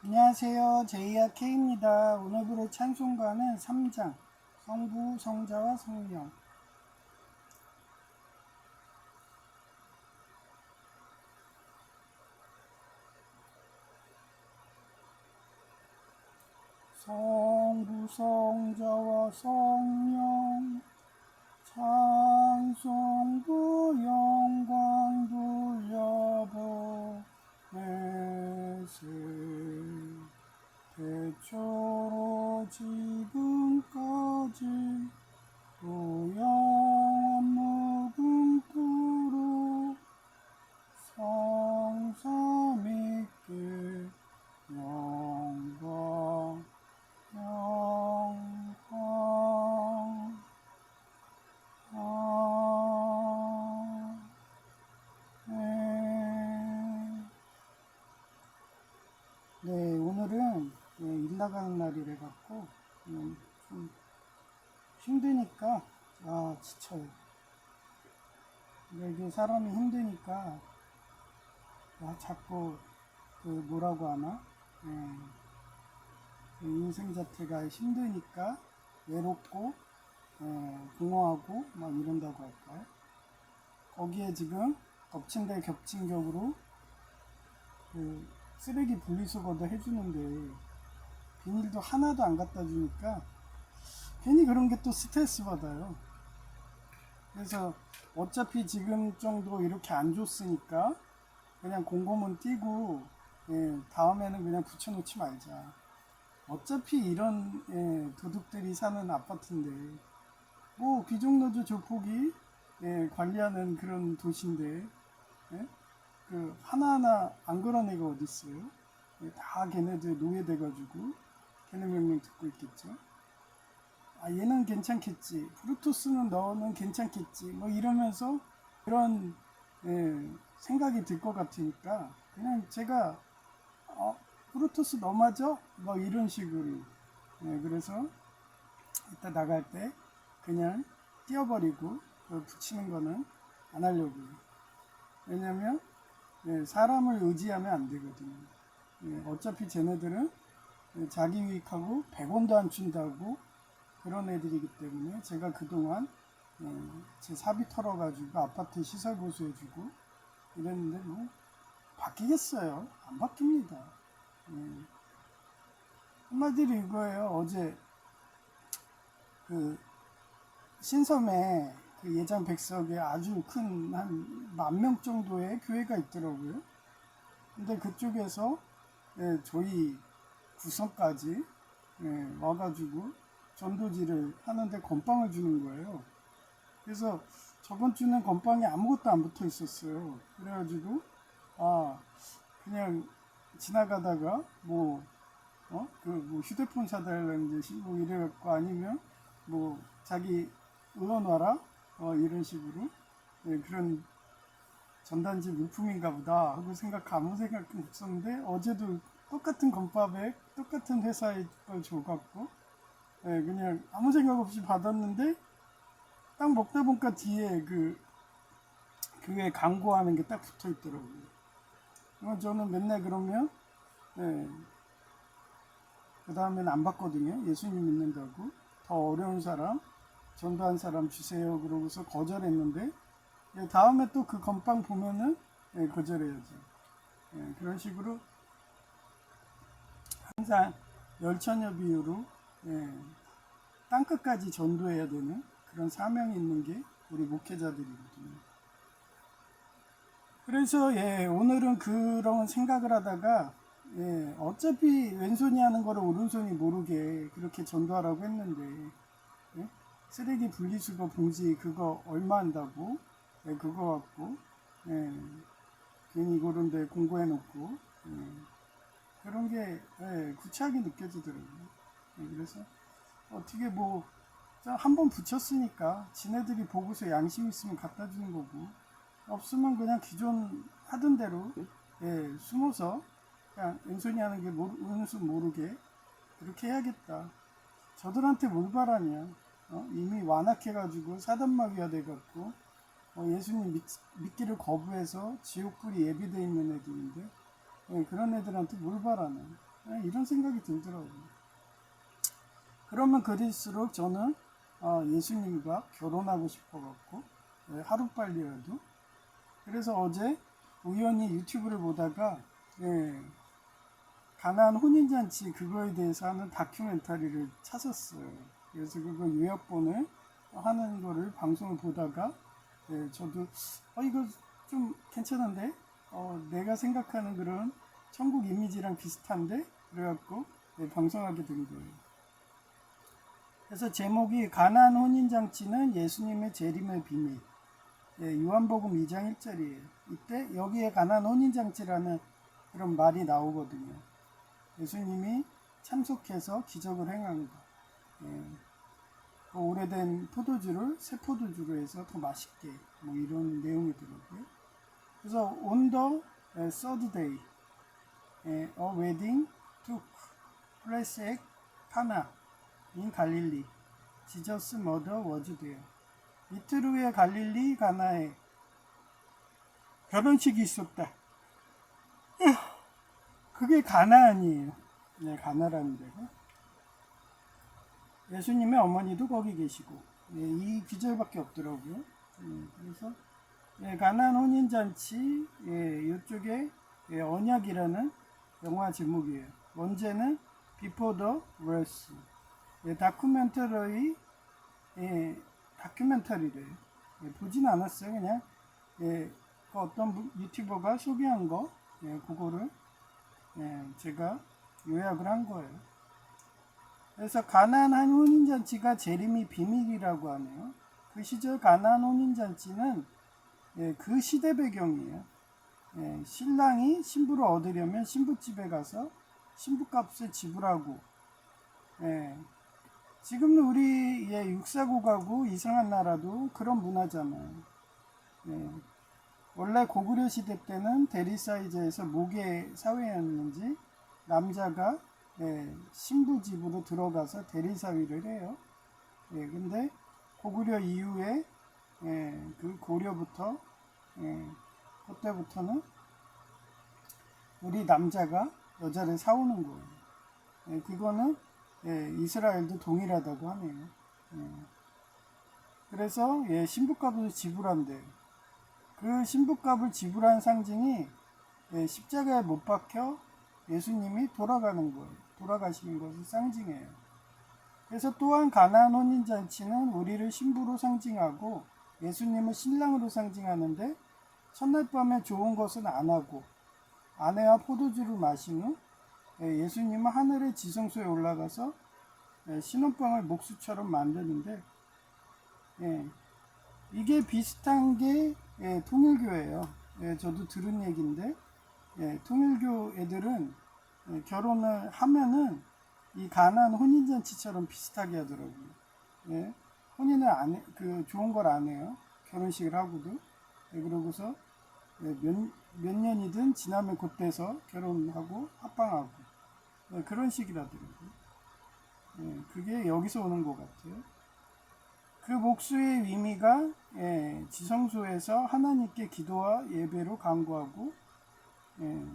안녕하세요. 제이야 K입니다. 오늘 부를 찬송가는 3장, 성부, 성자와 성령. 성부, 성자와 성령, 찬송부 영광 돌려보내세. 태초로 지금까지 또 영원 무궁토록 성삼위께 영광 영광 아멘. 네, 오늘은 일 나가는 날이래 갖고 좀 힘드니까 지쳐요. 이게 사람이 힘드니까 자꾸 뭐라고 하나? 인생 자체가 힘드니까 외롭고 공허하고 막 이런다고 할까요? 거기에 지금 덮친 데 겹친 격으로 쓰레기 분리수거도 해주는데 비닐도 하나도 안 갖다 주니까 괜히 그런 게 또 스트레스 받아요. 그래서 어차피 지금 정도 이렇게 안 줬으니까 그냥 공고문 띄고 다음에는 그냥 붙여놓지 말자. 어차피 이런 도둑들이 사는 아파트인데 뭐 귀족노조 조폭이 관리하는 그런 도시인데 하나하나 안 그런 애가 어딨어요. 다 걔네들 노예돼가지고 걔네 명령 듣고 있겠죠. 얘는 괜찮겠지, 브루토스는 너는 괜찮겠지, 뭐 이러면서 그런 생각이 들 것 같으니까 그냥 제가 브루토스 너 맞아? 뭐 이런 식으로 그래서 이따 나갈 때 그냥 띄워버리고 붙이는 거는 안 하려고요. 왜냐면 사람을 의지하면 안 되거든요. 어차피 쟤네들은 자기 유익하고 100원도 안 준다고 그런 애들이기 때문에 제가 그동안 제 사비 털어가지고 아파트 시설 보수해주고 이랬는데 뭐 바뀌겠어요? 안 바뀝니다. 한마디로 이거예요. 어제 그 신섬에 그 예장 백석에 아주 큰 한 10,000명 정도의 교회가 있더라고요. 근데 그쪽에서 저희 구성까지 와가지고 전도지를 하는데 건빵을 주는 거예요. 그래서 저번 주는 건빵이 아무것도 안 붙어 있었어요. 그래가지고 그냥 지나가다가 뭐 휴대폰 사달라는 듯이 뭐 이래갖고 아니면 뭐 자기 의원 와라 이런 식으로 그런 전단지 물품인가 보다 하고 아무 생각 없었는데 어제도 똑같은 건밥에 똑같은 회사의 걸 줘갖고 그냥 아무 생각 없이 받았는데 딱 먹다 보니까 뒤에 그 교회 광고하는 게 딱 붙어 있더라고요. 저는 맨날 그러면 그 다음에는 안 받거든요. 예수님 믿는다고 더 어려운 사람 전도한 사람 주세요 그러고서 거절했는데 다음에 또 그 건빵 보면은 거절해야죠. 그런 식으로 항상 열처녀 비유로 땅끝까지 전도해야 되는 그런 사명이 있는 게 우리 목회자들이거든요. 그래서 오늘은 그런 생각을 하다가 어차피 왼손이 하는 거를 오른손이 모르게 그렇게 전도하라고 했는데 쓰레기 분리수거 봉지 그거 얼마 한다고 그거 갖고 괜히 그런 데 공고해 놓고 그런 게 구차하게 느껴지더라고요. 그래서 어떻게 뭐 한 번 붙였으니까 지네들이 보고서 양심 있으면 갖다 주는 거고 없으면 그냥 기존 하던 대로 숨어서 그냥 왼손이 하는 게 오른손 모르게 그렇게 해야겠다. 저들한테 뭘 바라냐. 이미 완악해가지고 사단마귀가 돼갖고 예수님 믿기를 거부해서 지옥불이 예비되어 있는 애들인데 그런 애들한테 뭘 바라냐. 이런 생각이 들더라고요. 그러면 그럴수록 저는 예수님과 결혼하고 싶어갖고 하루빨리라도. 그래서 어제 우연히 유튜브를 보다가 가나안 혼인잔치 그거에 대해서 하는 다큐멘터리를 찾았어요. 그래서 그거 요약본을 하는 거를 방송을 보다가 저도 이거 좀 괜찮은데 내가 생각하는 그런 천국 이미지랑 비슷한데 그래갖고 방송하게 된 거예요. 그래서 제목이 가나안 혼인잔치는 예수님의 재림의 비밀. 요한복음 2장 1절이에요. 이때 여기에 가나안 혼인잔치라는 그런 말이 나오거든요. 예수님이 참석해서 기적을 행한 거. 그 오래된 포도주를 새 포도주로 해서 더 맛있게 뭐 이런 내용이더라고요. 그래서 on the third day, a wedding took place at Cana in Galilee. Jesus' mother was there. 이틀 후에 갈릴리 가나에 결혼식이 있었다. 그게 가나안이에요. 가나라는 데가. 예수님의 어머니도 거기 계시고 이 귀절밖에 없더라고요. 그래서 가나안 혼인잔치 이쪽에 언약이라는 영화 제목이에요. 원제는 Before the Verse. 다큐멘터리래요. 보진 않았어요. 그냥 그 어떤 유튜버가 소개한 거 그거를 제가 요약을 한 거예요. 그래서 가나안 혼인잔치가 재림이 비밀이라고 하네요. 그 시절 가나안 혼인잔치는 그 시대 배경이에요. 신랑이 신부를 얻으려면 신부집에 가서 신부값을 지불하고 지금은 우리 육사국하고 이상한 나라도 그런 문화잖아요. 원래 고구려 시대 때는 대리사이제에서 모계 사회였는지 남자가 신부 집으로 들어가서 대리사위를 해요. 근데 고구려 이후에 그 고려부터 그때부터는 우리 남자가 여자를 사오는 거예요. 그거는 이스라엘도 동일하다고 하네요. 그래서 신부값을 지불한대요. 그 신부값을 지불한 상징이 십자가에 못 박혀 예수님이 돌아가는 거예요. 돌아가시는 것을 상징해요. 그래서 또한 가나안 혼인잔치는 우리를 신부로 상징하고 예수님을 신랑으로 상징하는데 첫날 밤에 좋은 것은 안 하고 아내와 포도주를 마신 후 예수님은 하늘의 지성소에 올라가서 신혼방을 목수처럼 만드는데 이게 비슷한 게 통일교예요. 저도 들은 얘기인데 통일교 애들은 결혼을 하면은 이 가나안 혼인잔치처럼 비슷하게 하더라고요. 혼인을 안 해, 좋은 걸 안 해요. 결혼식을 하고도. 그러고서 몇 년이든 지나면 그때서 결혼하고 합방하고 그런 식이라더라고요. 그게 여기서 오는 것 같아요. 그 목수의 의미가 지성소에서 하나님께 기도와 예배로 간구하고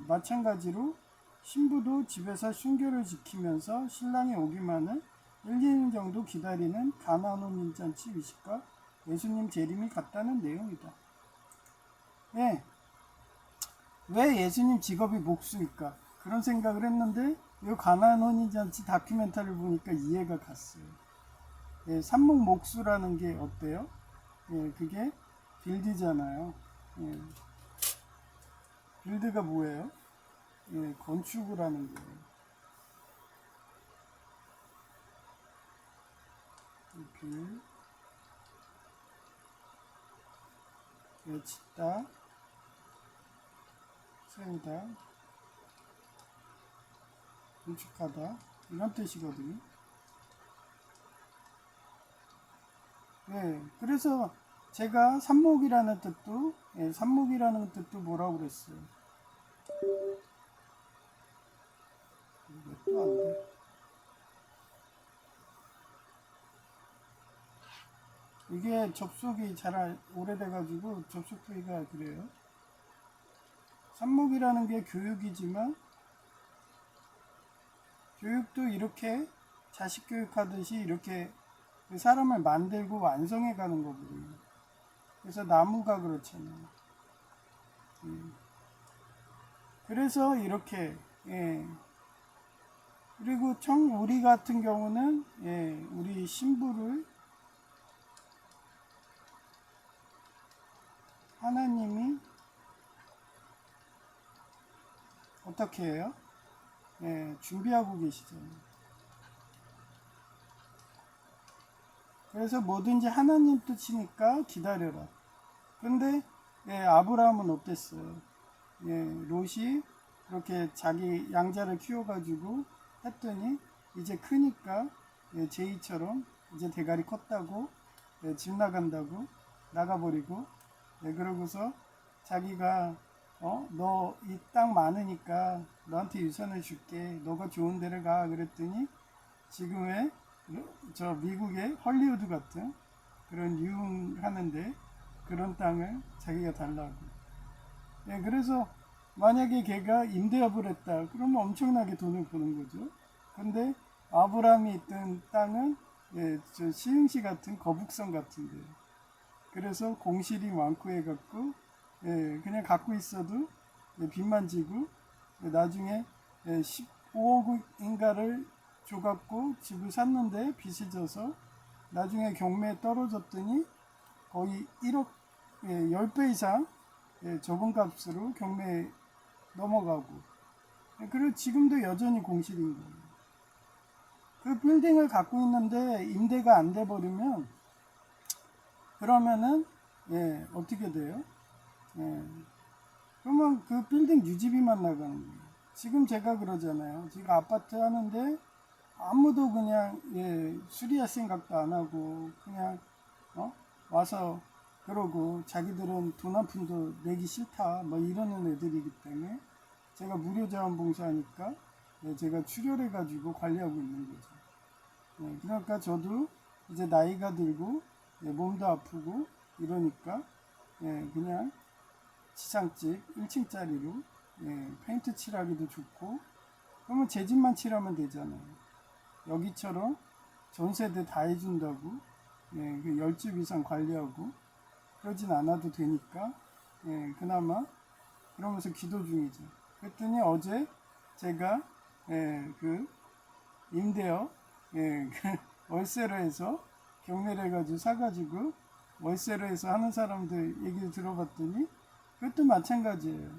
마찬가지로 신부도 집에서 순결을 지키면서 신랑이 오기만을 1, 2년 정도 기다리는 가나안 혼인잔치 의식과 예수님 재림이 같다는 내용이다. 왜 예수님 직업이 목수일까? 그런 생각을 했는데 이 가나안 혼인잔치 다큐멘터리를 보니까 이해가 갔어요. 삽목 목수라는 게 어때요? 그게 빌드잖아요. 빌드가 뭐예요? 건축을 하는 거예요. 이렇게 짓다, 세우다, 건축하다 이런 뜻이거든요. 그래서 제가 삽목이라는 뜻도 뭐라고 그랬어요. 또 안 돼. 이게 접속이 잘 오래돼가지고 접속 부위가 그래요. 삽목이라는 게 교육이지만 교육도 이렇게 자식 교육하듯이 이렇게 그 사람을 만들고 완성해 가는 거거든요. 그래서 나무가 그렇잖아요. 그래서 이렇게 그리고 우리 같은 경우는 우리 신부를 하나님이 어떻게 해요? 준비하고 계시잖아요. 그래서 뭐든지 하나님 뜻이니까 기다려라. 근데 아브라함은 어땠어요? 롯이 그렇게 자기 양자를 키워가지고 했더니 이제 크니까 제이처럼 이제 대가리 컸다고 집 나간다고 나가버리고 그러고서 자기가 너 이 땅 많으니까 너한테 유산을 줄게. 너가 좋은 데를 가. 그랬더니 지금의 저 미국의 헐리우드 같은 그런 유흥하는데 그런 땅을 자기가 달라고. 그래서 만약에 걔가 임대업을 했다. 그러면 엄청나게 돈을 버는 거죠. 근데 아브라함이 있던 땅은 저 시흥시 같은 거북선 같은데. 그래서 공실이 많고 해갖고 그냥 갖고 있어도 빚만 지고 나중에 15억인가를 줘갖고 집을 샀는데 빚이 져서 나중에 경매에 떨어졌더니 거의 1억 10배 이상 적은 값으로 경매에 넘어가고 그리고 지금도 여전히 공실인 거예요. 그 빌딩을 갖고 있는데 임대가 안 돼 버리면 그러면은 어떻게 돼요? 그러면 그 빌딩 유지비만 나가는 거예요. 지금 제가 그러잖아요. 지금 아파트 하는데 아무도 그냥 수리할 생각도 안 하고 그냥 와서 그러고 자기들은 돈 한 푼도 내기 싫다 뭐 이러는 애들이기 때문에 제가 무료 자원봉사하니까 제가 출혈해 가지고 관리하고 있는 거죠. 그러니까 저도 이제 나이가 들고 몸도 아프고 이러니까 그냥 지상집 1층짜리로 페인트 칠하기도 좋고 그러면 제 집만 칠하면 되잖아요. 여기처럼 전세대 다 해준다고 그 10집 이상 관리하고 그러진 않아도 되니까 그나마 그러면서 기도 중이죠. 그랬더니 어제 제가 그 임대업 그 월세로 해서 경매를 해가지고 사가지고 월세로 해서 하는 사람들 얘기를 들어봤더니 그것도 마찬가지예요.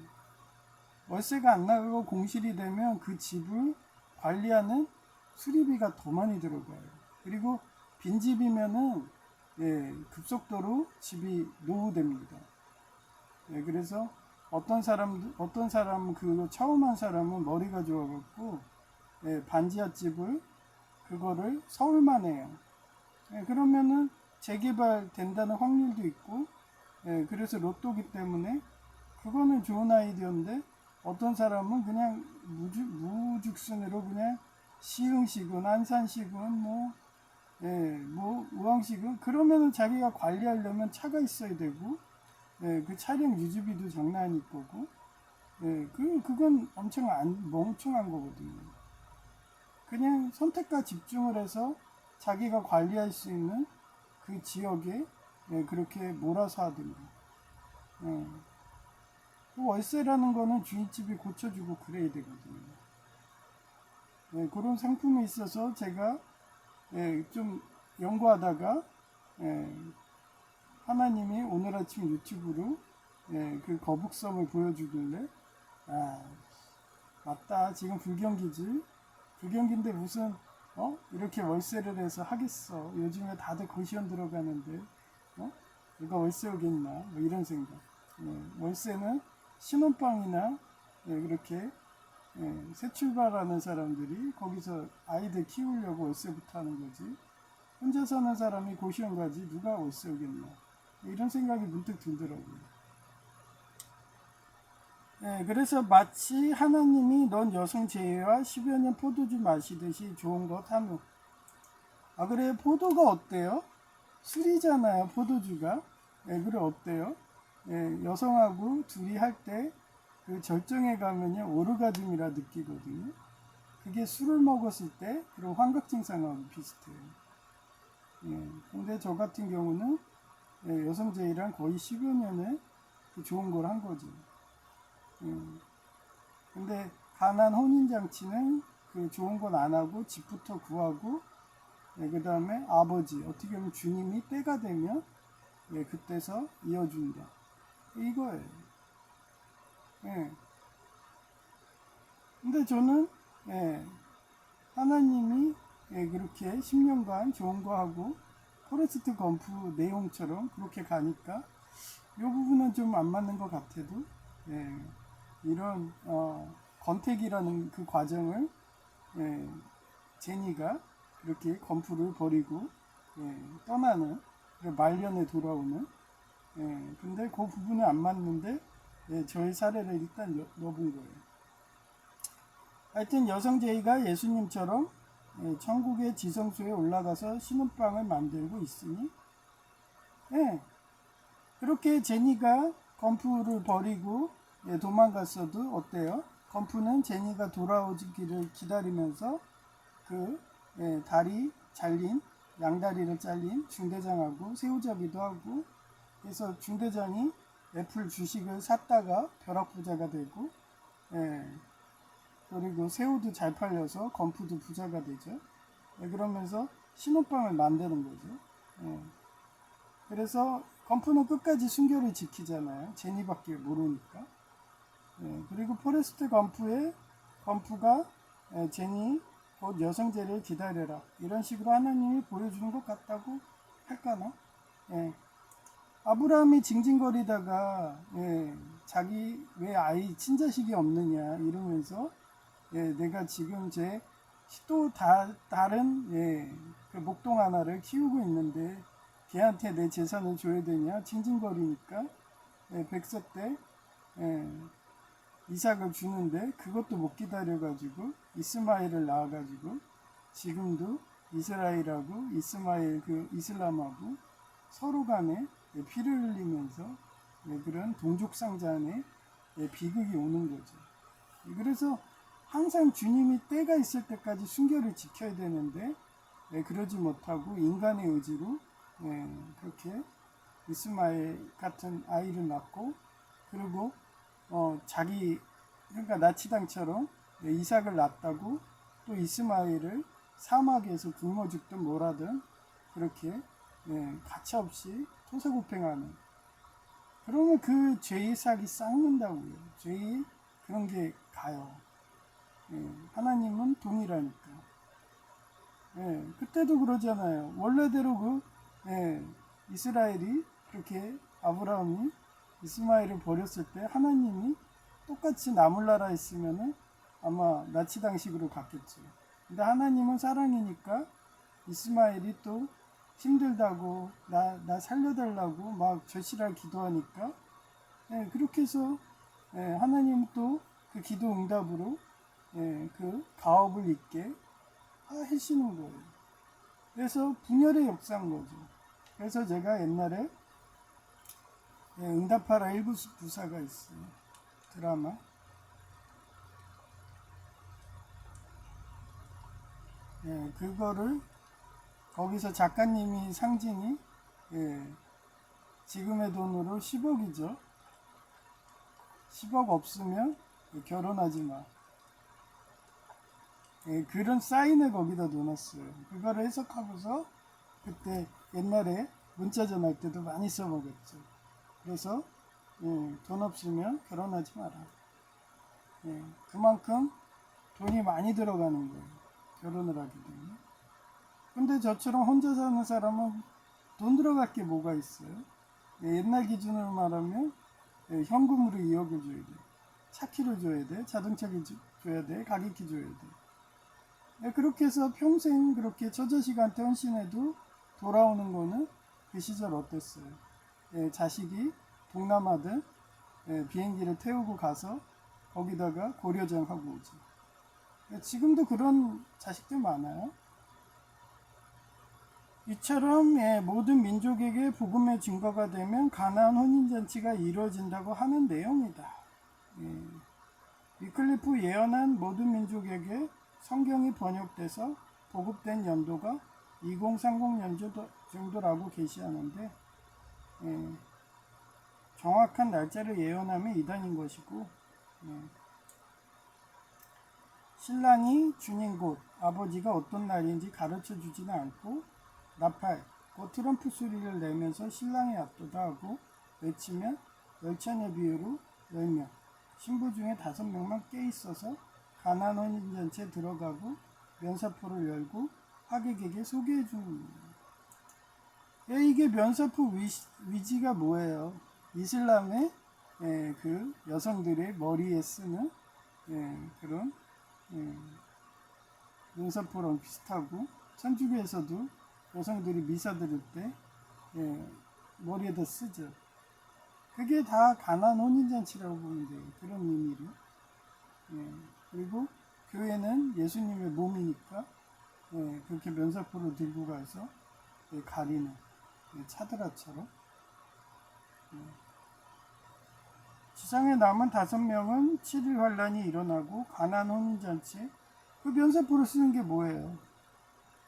월세가 안 나가고 공실이 되면 그 집을 관리하는 수리비가 더 많이 들어가요. 그리고 빈집이면은 급속도로 집이 노후됩니다. 그래서 어떤 사람은 그거 처음 한 사람은 머리가 좋아갖고 반지하 집을 그거를 서울만 해요. 그러면은 재개발 된다는 확률도 있고 그래서 로또기 때문에 그거는 좋은 아이디어인데 어떤 사람은 그냥 무죽순으로 그냥 시흥시군 안산시군 뭐 우왕시군 그러면은 자기가 관리하려면 차가 있어야 되고 그 차량 유지비도 장난 아닐 거고 그건 엄청 멍청한 거거든요. 그냥 선택과 집중을 해서 자기가 관리할 수 있는 그 지역에 그렇게 몰아서 하든가. 월세라는 거는 주인집이 고쳐주고 그래야 되거든요. 그런 상품이 있어서 제가 좀 연구하다가 하나님이 오늘 아침 유튜브로 그 거북섬을 보여주길래 맞다 지금 불경기지 불경기인데 무슨 이렇게 월세를 해서 하겠어. 요즘에 다들 고시원 들어가는데 누가 월세 오겠나 뭐 이런 생각. 월세는 신혼방이나 그렇게 새 출발하는 사람들이 거기서 아이들 키우려고 월세부터 하는 거지. 혼자 사는 사람이 고시원 가지 누가 월세 오겠나 이런 생각이 문득 들더라고요. 그래서 마치 하나님이 넌 여성 제외와 10여 년 포도주 마시듯이 좋은 것 하노. 그래 포도가 어때요? 술이잖아요 포도주가. 그래 어때요? 여성하고 둘이 할 때 그 절정에 가면요 오르가즘이라 느끼거든요. 그게 술을 먹었을 때 그런 환각 증상하고 비슷해요. 근데 저 같은 경우는 여성제의랑 거의 10여 년에 그 좋은 걸 한 거죠. 근데 가난 혼인잔치는 그 좋은 건 안 하고 집부터 구하고 그 다음에 아버지 어떻게 보면 주님이 때가 되면 그때서 이어준다 이거예요. 근데 저는 하나님이 그렇게 10년간 좋은 거 하고 포레스트 검프 내용처럼 그렇게 가니까 이 부분은 좀 안 맞는 것 같아도 이런 권태기라는 그 과정을 제니가 그렇게 검프를 버리고 떠나는 말년에 돌아오는 근데 그 부분은 안 맞는데 저의 사례를 일단 넣어본 거예요. 하여튼 여성제의가 예수님처럼 천국의 지성소에 올라가서 신혼방을 만들고 있으니 그렇게 제니가 검프를 버리고 도망갔어도 어때요? 검프는 제니가 돌아오기를 기다리면서 그 다리 잘린 양다리를 잘린 중대장하고 새우잡이도 하고 그래서 중대장이 애플 주식을 샀다가 벼락부자가 되고 그리고 새우도 잘 팔려서 검프도 부자가 되죠. 그러면서 신혼방을 만드는 거죠. 그래서 검프는 끝까지 순결을 지키잖아요. 제니밖에 모르니까. 그리고 포레스트 검프가 제니 곧 여성제를 기다려라 이런 식으로 하나님이 보여주는 것 같다고 할까나? 아브라함이 징징거리다가 자기 왜 아이 친자식이 없느냐 이러면서 내가 지금 제 또 다른 그 목동 하나를 키우고 있는데 걔한테 내 재산을 줘야 되냐 징징거리니까 100세 때 이삭을 주는데 그것도 못 기다려가지고 이스마엘을 낳아가지고 지금도 이스라엘하고 이스마엘 그 이슬람하고 서로 간에 피를 흘리면서 그런 동족상잔의 비극이 오는 거죠. 그래서 항상 주님이 때가 있을 때까지 순결을 지켜야 되는데 그러지 못하고 인간의 의지로 그렇게 이스마엘 같은 아이를 낳고 그리고 자기 그러니까 나치당처럼 이삭을 낳았다고 또 이스마엘을 사막에서 굶어 죽든 뭐라든 그렇게 가차없이 토사구팽하는 그러면 그 죄의 삭이 싹는다고요. 죄의 그런 게 가요. 하나님은 동일하니까. 그때도 그러잖아요. 원래대로 그 이스라엘이 그렇게 아브라함이 이스마엘을 버렸을 때 하나님이 똑같이 나몰라라 했으면은 아마 나치당식으로 갔겠죠. 근데 하나님은 사랑이니까 이스마엘이 또 힘들다고 나 살려달라고 막 절실하게 기도하니까 그렇게 해서 하나님 또 그 기도 응답으로 그 가업을 잊게 하시는 거예요. 그래서 분열의 역사인 거죠. 그래서 제가 옛날에 응답하라 1부사가 있어요. 드라마. 그거를 거기서 작가님이 상징이 지금의 돈으로 10억이죠. 10억 없으면 결혼하지 마. 그런 사인을 거기다 넣어놨어요. 그거를 해석하고서 그때 옛날에 문자 전할 때도 많이 써먹었죠. 그래서 돈 없으면 결혼하지 마라. 그만큼 돈이 많이 들어가는 거예요. 결혼을 하게 되면. 근데 저처럼 혼자 사는 사람은 돈 들어갈 게 뭐가 있어요? 옛날 기준으로 말하면 현금으로 2억을 줘야 돼. 차키를 줘야 돼. 자동차기 줘야 돼. 가격기 줘야 돼. 그렇게 해서 평생 그렇게 처자식한테 헌신해도 돌아오는 거는 그 시절 어땠어요? 자식이 동남아든 비행기를 태우고 가서 거기다가 고려정 하고 오죠. 지금도 그런 자식들 많아요. 이처럼 모든 민족에게 복음의 증거가 되면 가나안 혼인잔치가 이루어진다고 하는 내용이다. 위클리프 예언한 모든 민족에게 성경이 번역돼서 보급된 연도가 2030 정도라고 계시하는데, 정확한 날짜를 예언하면 이단인 것이고, 신랑이 주님 곧 아버지가 어떤 날인지 가르쳐 주지는 않고 나팔, 곧 트럼프 소리를 내면서 신랑이 앞도다 하고 외치면 열천의 비유로 10명, 신부 중에 5명만 깨 있어서 가나안 혼인잔치에 들어가고 면사포를 열고 하객에게 소개해 주는 거예요. 이게 면사포 위지가 뭐예요? 이슬람의 그 여성들의 머리에 쓰는 그런 면사포랑 비슷하고, 천주교에서도 여성들이 미사 드릴 때 머리에다 쓰죠. 그게 다 가나안 혼인잔치라고 보면 돼요. 그런 의미로. 그리고 교회는 예수님의 몸이니까 그렇게 면사포를 들고 가서 가리는 차드라처럼. 지상에 남은 5명은 7일 환란이 일어나고 가나안 혼인잔치에 그 면사포를 쓰는 게 뭐예요?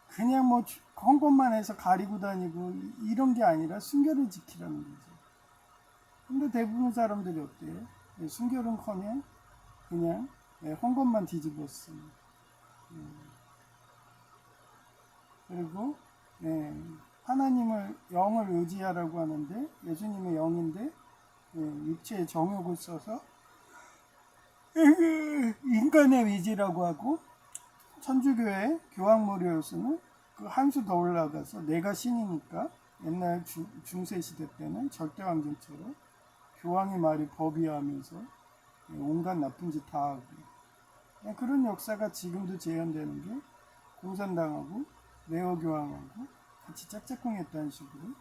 그냥 뭐 헌것만 해서 가리고 다니고 이런 게 아니라 순결을 지키라는 거죠. 근데 대부분 사람들이 어때요? 순결은커녕 그냥 헌것만 뒤집었습니다. 그리고 하나님을 영을 의지하라고 하는데 예수님의 영인데 육체의 정욕을 써서 인간의 의지라고 하고, 천주교의 교황모리우스는 그 한 수 더 올라가서 내가 신이니까 옛날 중세시대 때는 절대왕정처럼 교황의 말이 법이야 하면서 온갖 나쁜 짓 다 하고, 그런 역사가 지금도 재현되는 게 공산당하고 네오교황하고 같이 짝짝꿍했다는 식으로.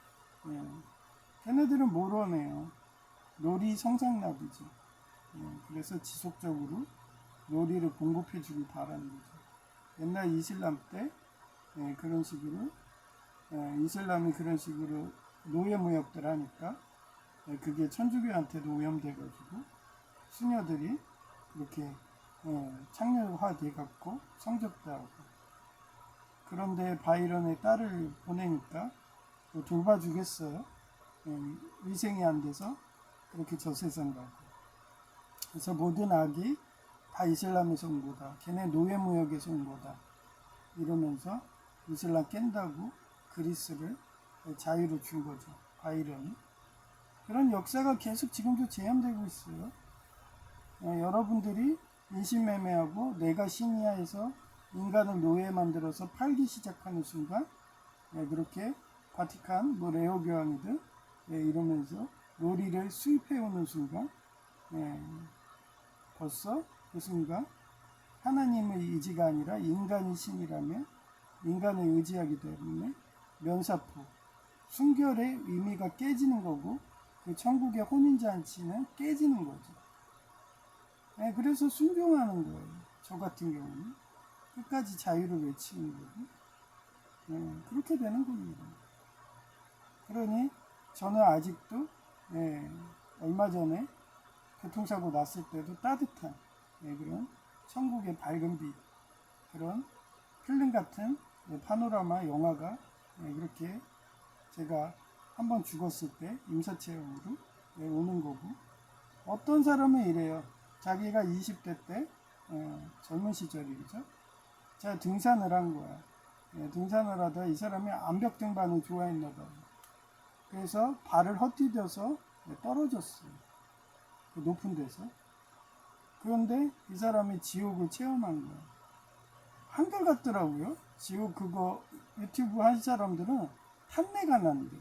걔네들은 뭘 원해요? 놀이 성상납이죠. 그래서 지속적으로 놀이를 공급해 주길 바라는 거죠. 옛날 이슬람 때 그런 식으로 이슬람이 그런 식으로 노예무역들 하니까 그게 천주교한테도 오염돼가지고 수녀들이 그렇게 창녀화돼 갖고 성접도 하고, 그런데 바이런의 딸을 보내니까 돌봐주겠어요? 위생이 안 돼서 그렇게 저 세상 가고. 그래서 모든 악이 다 이슬람에서 온 거다. 걔네 노예무역에서 온 거다. 이러면서 이슬람 깬다고 그리스를 자유로 준 거죠. 바이런이. 그런 역사가 계속 지금도 재현되고 있어요. 여러분들이 인신매매하고 내가 신이야 해서 인간을 노예 만들어서 팔기 시작하는 순간, 그렇게 바티칸, 레오 교황이들 이러면서 놀이를 수입해오는 순간, 벌써 그 순간 하나님의 의지가 아니라 인간이 신이라면 인간을 의지하기 때문에 면사포, 순결의 의미가 깨지는 거고, 그 천국의 혼인잔치는 깨지는 거죠. 그래서 순종하는 거예요. 저 같은 경우는 끝까지 자유를 외치는 거고, 그렇게 되는 겁니다. 그러니 저는 아직도 얼마 전에 교통사고 났을 때도 따뜻한 그런 천국의 밝은 빛, 그런 필름 같은 파노라마 영화가 이렇게 제가 한번 죽었을 때 임사체험으로 오는 거고, 어떤 사람은 이래요. 자기가 20대 때 젊은 시절이죠. 제가 등산을 한 거야. 등산을 하다 이 사람이 암벽 등반을 좋아했나 봐요. 그래서 발을 헛디뎌서 떨어졌어요. 그 높은 데서. 그런데 이 사람이 지옥을 체험한 거예요. 한결같더라고요. 지옥 그거 유튜브 한 사람들은 탄내가 난대.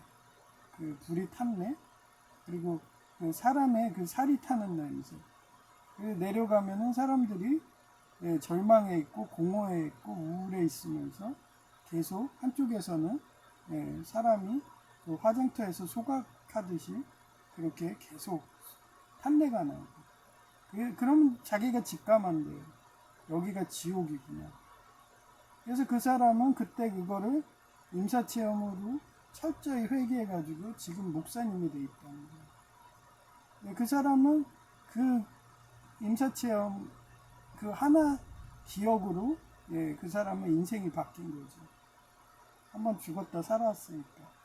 그 불이 탔네. 그리고 그 사람의 그 살이 타는 냄새. 내려가면은 사람들이 절망에 있고 공허에 있고 우울에 있으면서 계속 한쪽에서는 사람이 그 화장터에서 소각하듯이 그렇게 계속 탄내가 나고, 그럼 자기가 직감한대요. 여기가 지옥이구나. 그래서 그 사람은 그때 그거를 임사체험으로 철저히 회개해가지고 지금 목사님이 돼 있다는 거예요. 그 사람은 그 임사체험 그 하나 기억으로 그 사람의 인생이 바뀐 거죠. 한번 죽었다 살아왔으니까.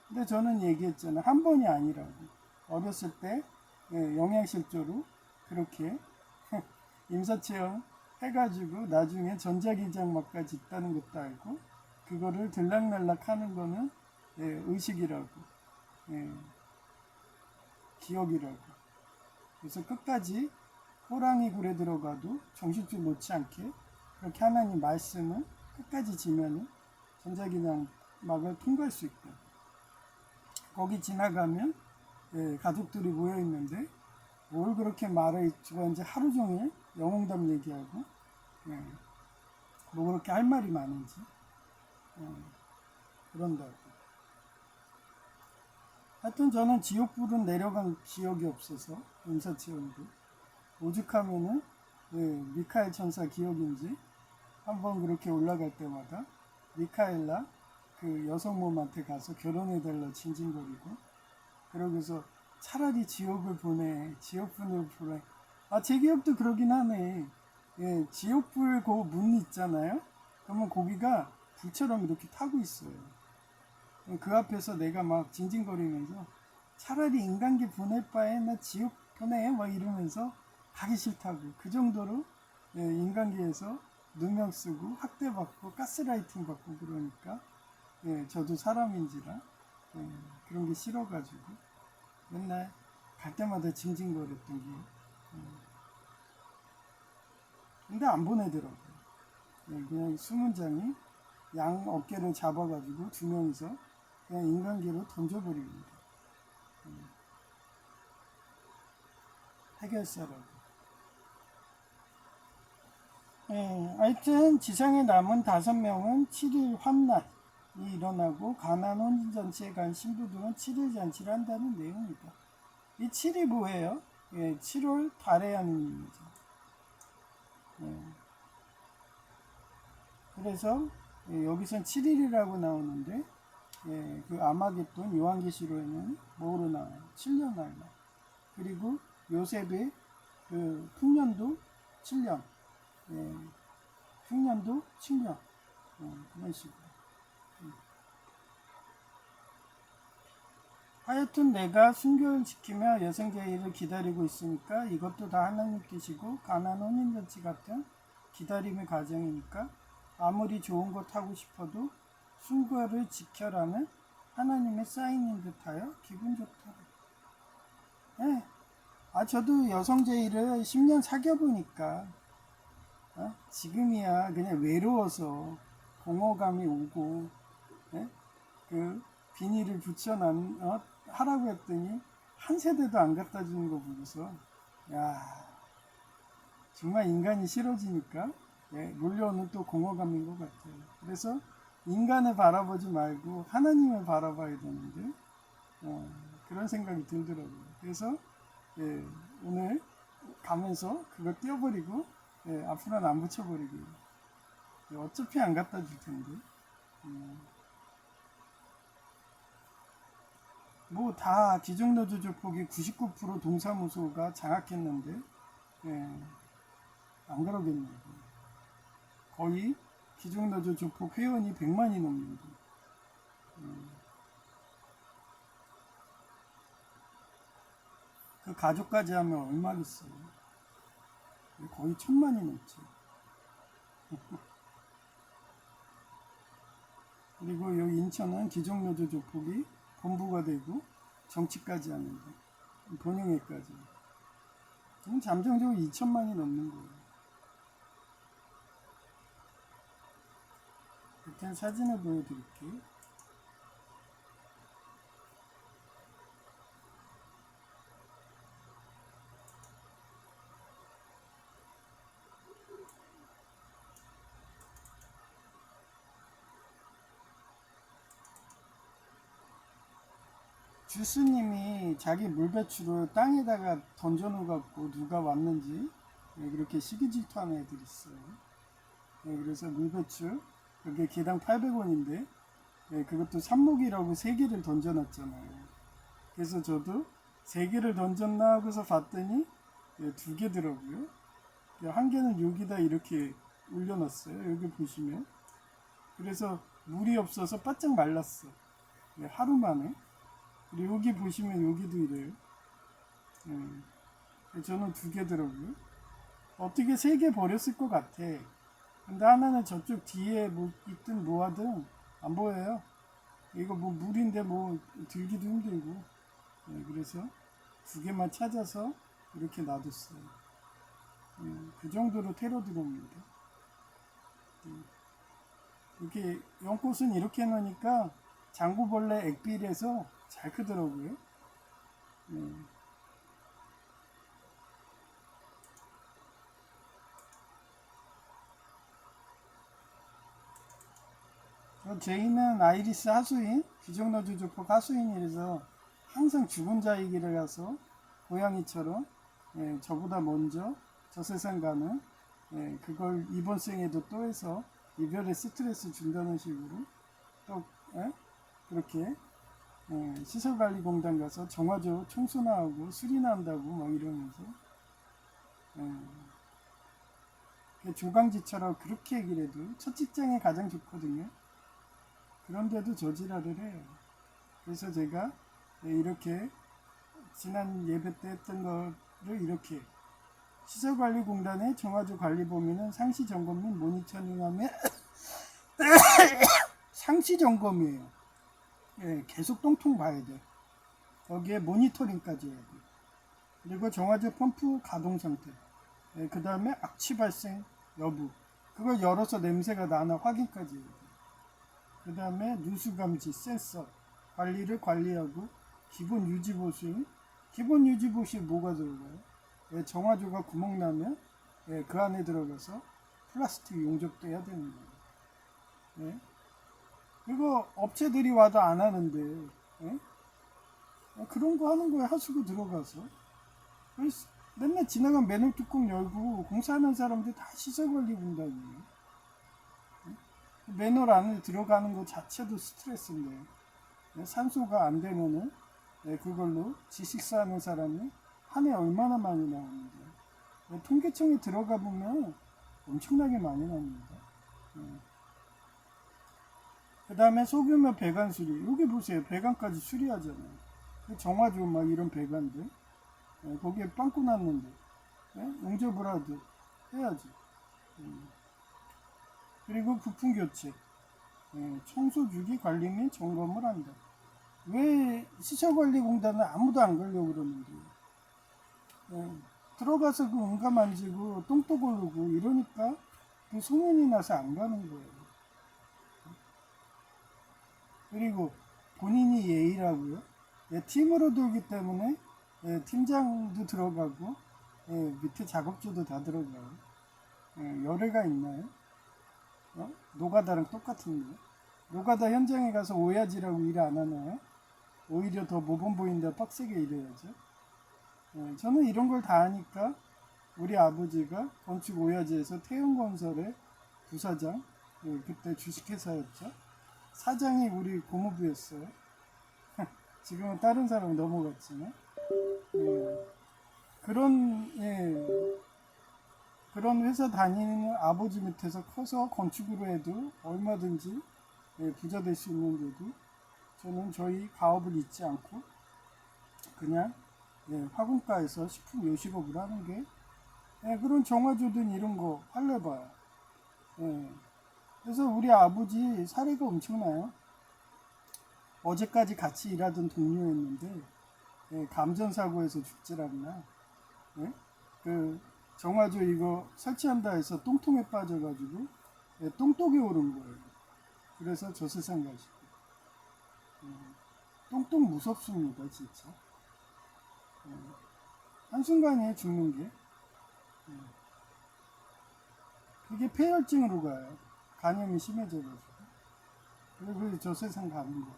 근데 저는 얘기했잖아요. 한 번이 아니라고. 어렸을 때 영양실조로 그렇게 임사체험 해가지고 나중에 전자기장막까지 있다는 것도 알고 그거를 들락날락 하는 거는 의식이라고, 기억이라고. 그래서 끝까지 호랑이 굴에 들어가도 정신줄 놓지 않게 그렇게 하나님 말씀을 끝까지 지면은 전자기장막을 통과할 수 있다. 거기 지나가면 가족들이 모여 있는데 뭘 그렇게 말을 이제 하루 종일 영웅담 얘기하고 뭐 그렇게 할 말이 많은지 그런다고. 하여튼 저는 지옥불은 내려간 기억이 없어서 임사체험도 오죽하면은 미카엘 천사 기억인지 한번 그렇게 올라갈 때마다 미카엘라 그 여성 몸한테 가서 결혼해달라 징징거리고 그러고서 차라리 지옥을 보내 지옥불을 보내. 제 기억도 그러긴 하네. 지옥불 그 문 있잖아요. 그러면 거기가 불처럼 이렇게 타고 있어요. 그 앞에서 내가 막 징징거리면서 차라리 인간계 보낼 바에 나 지옥 보내 막 이러면서 가기 싫다고. 그 정도로 인간계에서 누명 쓰고 학대받고 가스라이팅 받고 그러니까 저도 사람인지라 그런 게 싫어가지고 맨날 갈 때마다 징징거렸던 게 근데 안 보내더라고요. 그냥 수문장이 양 어깨를 잡아가지고 두 명이서 그냥 인간계로 던져버립니다. 해결사라고. 하여튼 지상에 남은 5명은 7일 환난이 일어나고 가나안 혼인잔치에 간 신부들은 7일 잔치를 한다는 내용이다. 이 7이 뭐예요? 7월 달의 하느님이죠. 그래서 여기선 7일이라고 나오는데 그 아마겟돈 요한계시록에는 뭐로 나와요? 7년 할날. 그리고 요셉의 그 풍년도 7년. 흉년도 7년. 그런 식으로. 하여튼 내가 순교를 지키며 여생제일을 기다리고 있으니까 이것도 다 하나님께시고 가나안 혼인잔치 같은 기다림의 과정이니까 아무리 좋은 것 하고 싶어도 순교를 지켜라는 하나님의 사인인 듯하여 기분 좋다. 저도 여성제일을 10년 사귀어보니까 지금이야 그냥 외로워서 공허감이 오고 그 비닐을 붙여놓은 하라고 했더니 한 세대도 안 갖다 주는 거 보고서 야 정말 인간이 싫어지니까 몰려오는 또 공허감인 것 같아요. 그래서 인간을 바라보지 말고 하나님을 바라봐야 되는데 그런 생각이 들더라고요. 그래서 오늘 가면서 그거 띄워버리고 앞으로는 안 붙여버리고요. 어차피 안 갖다 줄 텐데 뭐 다 기종노조 조폭이 99% 동사무소가 장악했는데 안 그러겠네요. 거의 기종노조 조폭 회원이 100만이 넘는데 그 가족까지 하면 얼마겠어요? 거의 1000만이 넘죠. 그리고 여기 인천은 기종노조 조폭이 본부가 되고 정치까지 하는데 본영회까지 잠정적으로 2000만이 넘는 거예요. 일단 사진을 보여드릴게요. 주스님이 자기 물배추를 땅에다가 던져놓고 누가 왔는지 그렇게 시기 질투하는 애들이 있어요. 그래서 물배추 그게 개당 800원인데 그것도 삽목이라고 3개를 던져놨잖아요. 그래서 저도 3개를 던졌나 하고서 봤더니 2개더라고요. 한 개는 여기다 이렇게 올려놨어요. 여기 보시면. 그래서 물이 없어서 바짝 말랐어. 네, 하루 만에. 그리고 여기 보시면 여기도 이래요. 저는 2개더라고요. 어떻게 3개 버렸을 것 같아. 근데 하나는 저쪽 뒤에 뭐 있든 뭐 하든 안 보여요. 이거 뭐 물인데 뭐 들기도 힘들고. 그래서 2개만 찾아서 이렇게 놔뒀어요. 그 정도로 테러 들어옵니다. 이렇게 연꽃은 이렇게 놓으니까 장구벌레 액빌에서 잘 크더라고요. 제이는 아이리스 하수인, 귀족너주조폭 하수인이라서 항상 죽은 자이기를 가서 고양이처럼 저보다 먼저 저 세상 가는 그걸 이번 생에도 또 해서 이별의 스트레스 준다는 식으로 또 그렇게 시설관리공단 가서 정화조 청소나 하고 수리나 한다고 막 이러면서 조강지처럼 그렇게 얘기를 해도 첫 직장이 가장 좋거든요. 그런데도 저지랄을 해요. 그래서 제가 이렇게 지난 예배 때 했던 거를 이렇게 시설관리공단의 정화조 관리 범위는 상시 점검 및 모니터링하며 상시 점검이에요. 계속 똥통 봐야 돼. 거기에 모니터링까지 해야 돼. 그리고 정화조 펌프 가동 상태. 그 다음에 악취 발생 여부. 그걸 열어서 냄새가 나나 확인까지 해야 돼. 그 다음에 누수감지 센서 관리를 관리하고 기본 유지보수. 기본 유지보수에 뭐가 들어가요? 정화조가 구멍 나면 그 안에 들어가서 플라스틱 용접도 해야 되는 거예요. 그거 업체들이 와도 안 하는데 그런 거 하는 거에 하수구 들어가서 맨날 지나간 맨홀 뚜껑 열고 공사하는 사람들 다 시설관리공단이에요. 맨홀 안에 들어가는 것 자체도 스트레스인데 산소가 안 되면은 그걸로 지식사 하는 사람이 한 해 얼마나 많이 나오는데 통계청에 들어가 보면 엄청나게 많이 나옵니다. 그 다음에 소규모 배관 수리. 여기 보세요. 배관까지 수리하잖아요. 정화조 막 이런 배관들 거기에 빵꾸 났는데 용접을 하듯 해야지. 그리고 부품 교체, 청소 주기 관리 및 점검을 한다. 왜 시설관리공단은 아무도 안 가려고 그러는데 들어가서 그 응가 만지고 똥도 고르고 이러니까 그 소문이 나서 안 가는 거예요. 그리고 본인이 예의라고요. 팀으로 돌기 때문에 팀장도 들어가고 밑에 작업조도 다 들어가요. 열애가 있나요? 노가다랑 똑같은 거. 노가다 현장에 가서 오야지라고 일 안 하나요? 오히려 더 모범 보인다 빡세게 일해야죠. 저는 이런 걸 다 하니까 우리 아버지가 건축 오야지에서 태흥건설의 부사장, 그때 주식회사였죠. 사장이 우리 고모부였어요. 지금은 다른 사람이 넘어갔지만 그런 회사 다니는 아버지 밑에서 커서 건축으로 해도 얼마든지 부자 될 수 있는데도 저는 저희 가업을 잊지 않고 그냥 화공가에서 식품 요식업을 하는 게 그런 정화조든 이런 거 할래봐요. 그래서 우리 아버지 사례가 엄청나요. 어제까지 같이 일하던 동료였는데 감전사고에서 죽질 않나. 그 정화조 이거 설치한다 해서 똥통에 빠져가지고 똥독이 오른 거예요. 그래서 저 세상 가시고 똥똥 무섭습니다 진짜. 한순간에 죽는 게 그게 폐혈증으로 가요. 간염이 심해져가지고. 그리고 저 세상 가는 거.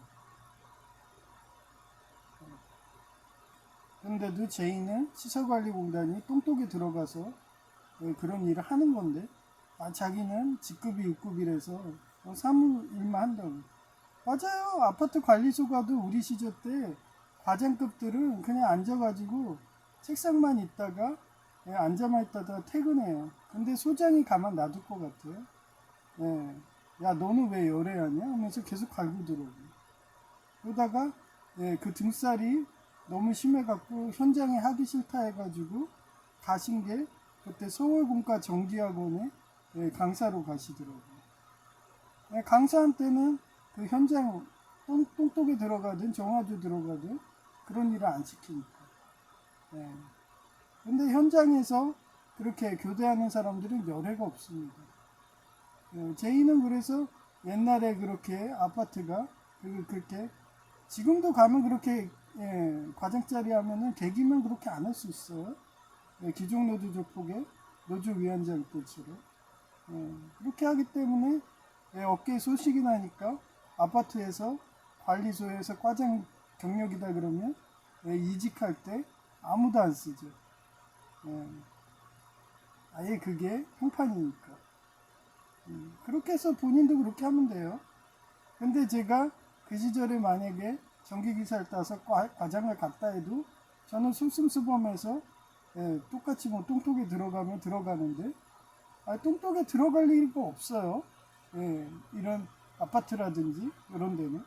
그런데도 제이는 시설관리공단이 똥독에 들어가서 그런 일을 하는 건데 자기는 직급이 6급이라서 사무 일만 한다고. 맞아요. 아파트 관리소 가도 우리 시절 때 과장급들은 그냥 앉아가지고 책상만 있다가 예, 앉아만 있다가 퇴근해요. 근데 소장이 가만 놔둘 것 같아요. 예, 야 너는 왜 열애하냐 하면서 계속 갈고 들어오고 그러다가 예, 그 등살이 너무 심해갖고 현장에 하기 싫다 해가지고 가신 게 그때 서울공과 정기학원에 예, 강사로 가시더라고요. 예, 강사한 때는 그 현장 똥똑에 들어가든 정화조 들어가든 그런 일을 안 시키니까. 예. 근데 현장에서 그렇게 교대하는 사람들은 열애가 없습니다. 예, 제이는 그래서 옛날에 그렇게 아파트가 그렇게 지금도 가면 그렇게 예, 과장짜리 하면은 계기면 그렇게 안 할 수 있어요. 예, 기종노조 조폭의 노조 위원장 때처럼 그렇게 하기 때문에 예, 어깨에 소식이 나니까 아파트에서 관리소에서 과장 경력이다 그러면 예, 이직할 때 아무도 안 쓰죠. 예, 아예 그게 평판이니까. 그렇게 해서 본인도 그렇게 하면 돼요. 근데 제가 그 시절에 만약에 전기기사를 따서 과장을 갔다 해도 저는 슴슴스범해서 예, 똑같이 뭐 똥톡에 들어가면 들어가는데 똥톡에 들어갈 일이 없어요. 예, 이런 아파트라든지 이런 데는.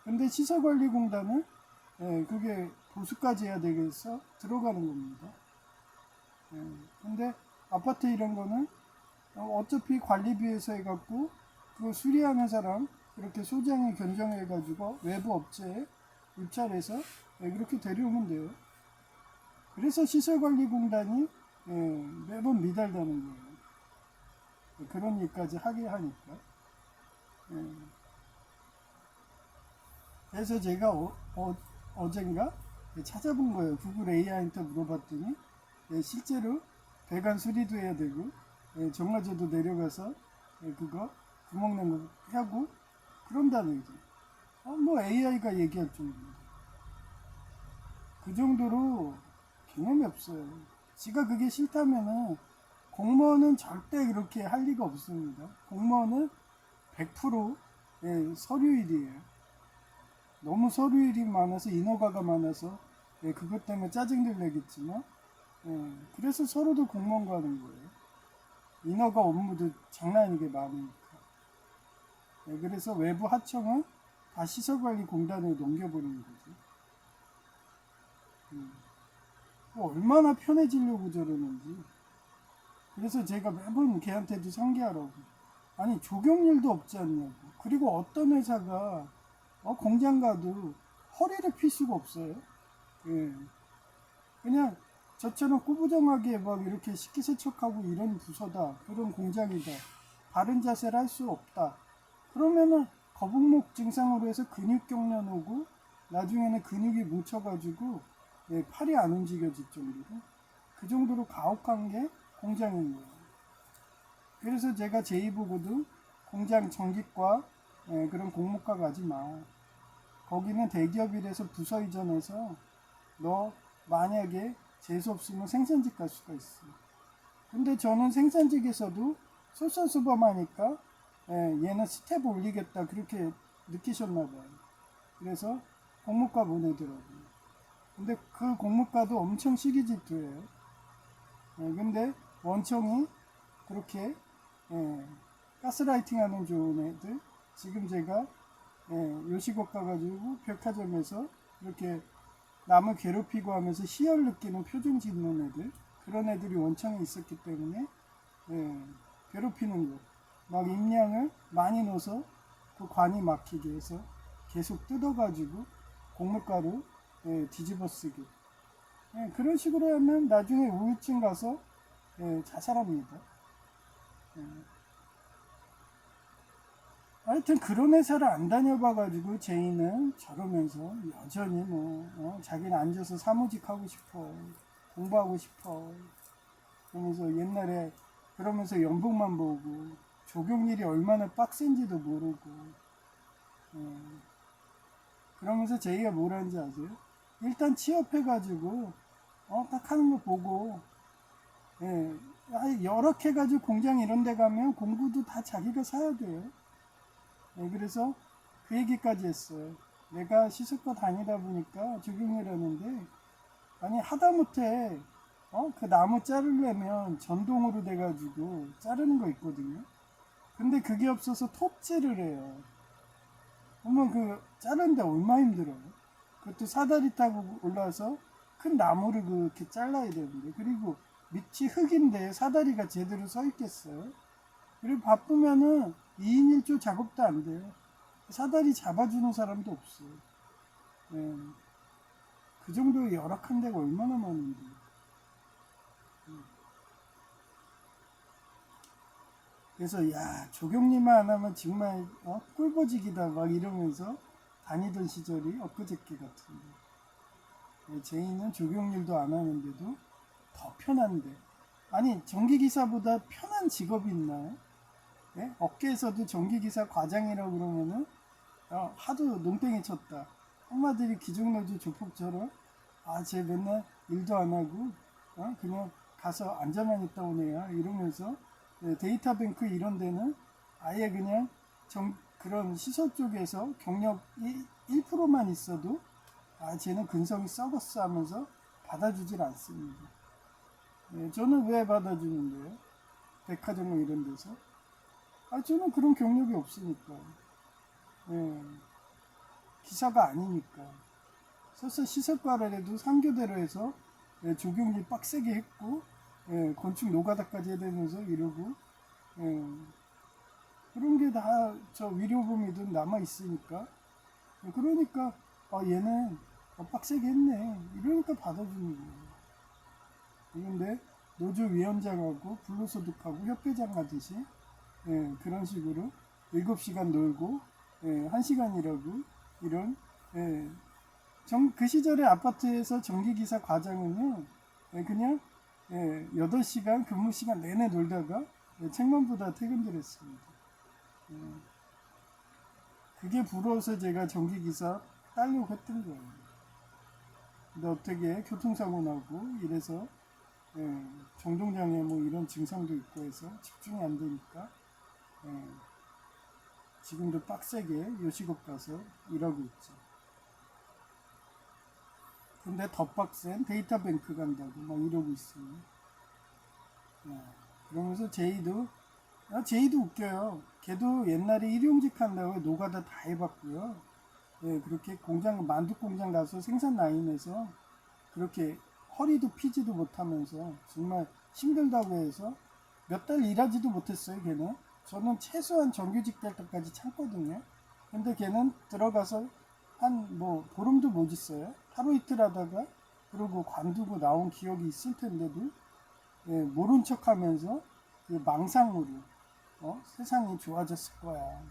근데 시설관리공단은 예, 그게 보수까지 해야 되겠어 들어가는 겁니다. 예, 근데 아파트 이런 거는 어차피 관리비에서 해갖고 그 수리하는 사람 그렇게 소장이 견정해가지고 외부 업체에 입찰해서 예, 그렇게 데려오면 돼요. 그래서 시설관리공단이 예, 매번 미달다는 거예요. 그런 일까지 하게 하니까. 예. 그래서 제가 어젠가 찾아본 거예요. 구글 AI한테 물어봤더니 예, 실제로 배관 수리도 해야 되고 예, 정화조도 내려가서 예, 그거 구멍난 거 하고 그런다는 거죠. 뭐 AI가 얘기할 정도입니다. 그 정도로 개념이 없어요. 지가 그게 싫다면은 공무원은 절대 그렇게 할 리가 없습니다. 공무원은 100% 예, 서류일이에요. 너무 서류일이 많아서 인허가가 많아서 예, 그것 때문에 짜증들 내겠지만 예, 그래서 서로도 공무원과 하는 거예요. 인허가 업무도 장난 아니게 많으니까. 예, 그래서 외부 하청은 다 시설관리공단에 넘겨버리는 거죠. 얼마나 편해지려고 저러는지. 그래서 제가 매번 걔한테도 상기하라고. 아니 조경일도 없지 않냐고. 그리고 어떤 회사가 공장 가도 허리를 필 수가 없어요. 예. 그냥 저처럼 꾸부정하게 막 이렇게 식기세척하고 이런 부서다. 그런 공장이다. 바른 자세를 할 수 없다. 그러면은 거북목 증상으로 해서 근육 경련 오고 나중에는 근육이 뭉쳐가지고 예, 팔이 안 움직여질 정도로 그 정도로 가혹한 게 공장인 거예요. 그래서 제가 제이 보고도 공장 전기과 예, 그런 공모과 가지 마. 거기는 대기업이라서 부서 이전해서 너 만약에 재수 없으면 생산직 갈 수가 있어. 근데 저는 생산직에서도 솔선수범하니까 예, 얘는 스텝 올리겠다 그렇게 느끼셨나 봐요. 그래서 공모과 보내더라고요. 근데 그 공모과도 엄청 시기 질투예요. 예, 근데 원청이 그렇게 예, 가스라이팅하는 좋은 애들 지금 제가 예, 요식업 가가지고 백화점에서 이렇게 남을 괴롭히고 하면서 희열 느끼는 표정 짓는 애들 그런 애들이 원청에 있었기 때문에 예, 괴롭히는 거. 막 임량을 많이 넣어서 그 관이 막히게 해서 계속 뜯어가지고 곡물가루 예, 뒤집어 쓰기. 예, 그런 식으로 하면 나중에 우울증 가서 예, 자살합니다. 예. 하여튼 그런 회사를 안 다녀봐가지고 제이는 저러면서 여전히 자기는 앉아서 사무직 하고 싶어 공부하고 싶어 그러면서 옛날에 그러면서 연봉만 보고 조경일이 얼마나 빡센지도 모르고 예. 그러면서 제이가 뭐라는지 아세요? 일단 취업해가지고 딱 하는 거 보고 예. 여러 해가지고 공장 이런 데 가면 공부도 다 자기가 사야 돼요. 예, 그래서 그 얘기까지 했어요. 내가 시술과 다니다 보니까 조경이라는데 아니 하다못해 그 나무 자르려면 전동으로 돼가지고 자르는 거 있거든요. 근데 그게 없어서 톱질을 해요. 그러면 그 자르는데 얼마 힘들어요. 그것도 사다리 타고 올라와서 큰 나무를 그렇게 잘라야 되는데, 그리고 밑이 흙인데 사다리가 제대로 서 있겠어요? 그리고 바쁘면은 2인 1조 작업도 안 돼요. 사다리 잡아주는 사람도 없어요. 예. 그 정도 열악한 데가 얼마나 많은데. 그래서 야, 조경리만 안 하면 정말 꿀보직이다 막 이러면서 다니던 시절이 엊그저께 같은데. 예, 제이는 조경일도 안 하는데도 더 편한데. 아니, 전기기사보다 편한 직업이 있나요? 예? 업계에서도 전기기사 과장이라고 그러면은 하도 농땡이 쳤다. 한마디로 기종노조 조폭처럼 쟤 맨날 일도 안 하고 그냥 가서 앉아만 있다 오네요 이러면서 데이터뱅크 이런 데는 아예 그냥 그런 시설 쪽에서 경력 1%만 있어도 쟤는 근성이 썩었어 하면서 받아주질 않습니다. 저는 왜 받아주는데요? 백화점 이런 데서 저는 그런 경력이 없으니까. 기사가 아니니까. 설사 시설과를 해도 3교대로 해서 조경리 빡세게 했고 건축 노가다까지 해대면서 이러고 그런 게 다 저 위료범이든 남아있으니까. 그러니까 얘는 빡세게 했네 이러니까 받아주는 거예요. 그런데 노조위원장하고 불로소득하고 협회장 하듯이 그런 식으로 7시간 놀고 1시간 일하고 이런 그 시절에 아파트에서 전기기사 과장은요 그냥 8시간 근무시간 내내 놀다가 책만 보다 퇴근들 했습니다. 그게 부러워서 제가 전기기사 따려고 했던 거예요. 근데 어떻게 교통사고 나고 이래서 정동장애 뭐 이런 증상도 있고 해서 집중이 안 되니까 지금도 빡세게 요식업 가서 일하고 있죠. 근데 더 빡센 데이터뱅크 간다고 막 이러고 있어요. 그러면서 제이도 웃겨요. 걔도 옛날에 일용직 한다고 노가다 다 해봤고요. 그렇게 만두 공장 가서 생산 라인에서 그렇게 허리도 피지도 못하면서 정말 힘들다고 해서 몇 달 일하지도 못했어요. 걔는. 저는 최소한 정규직 될 때까지 참거든요. 근데 걔는 들어가서 한 보름도 못 있어요. 하루 이틀 하다가 그러고 관두고 나온 기억이 있을 텐데도 모른 척하면서 그 망상으로 세상이 좋아졌을 거야.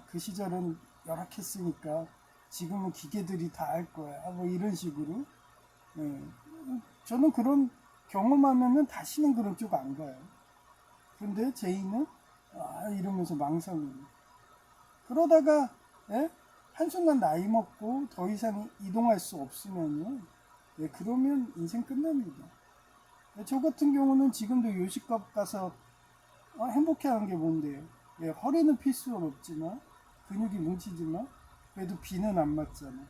그 시절은 열악했으니까 지금은 기계들이 다 할 거야. 뭐 이런 식으로. 저는 그런 경험하면은 다시는 그런 쪽 안 가요. 근데 제이는 이러면서 망상으로. 그러다가 한순간 나이 먹고 더 이상 이동할 수 없으면요. 그러면 인생 끝납니다. 저 같은 경우는 지금도 요식업 가서 행복해하는 게 뭔데요? 허리는 필 수는 없지만 근육이 뭉치지만 그래도 비는 안 맞잖아.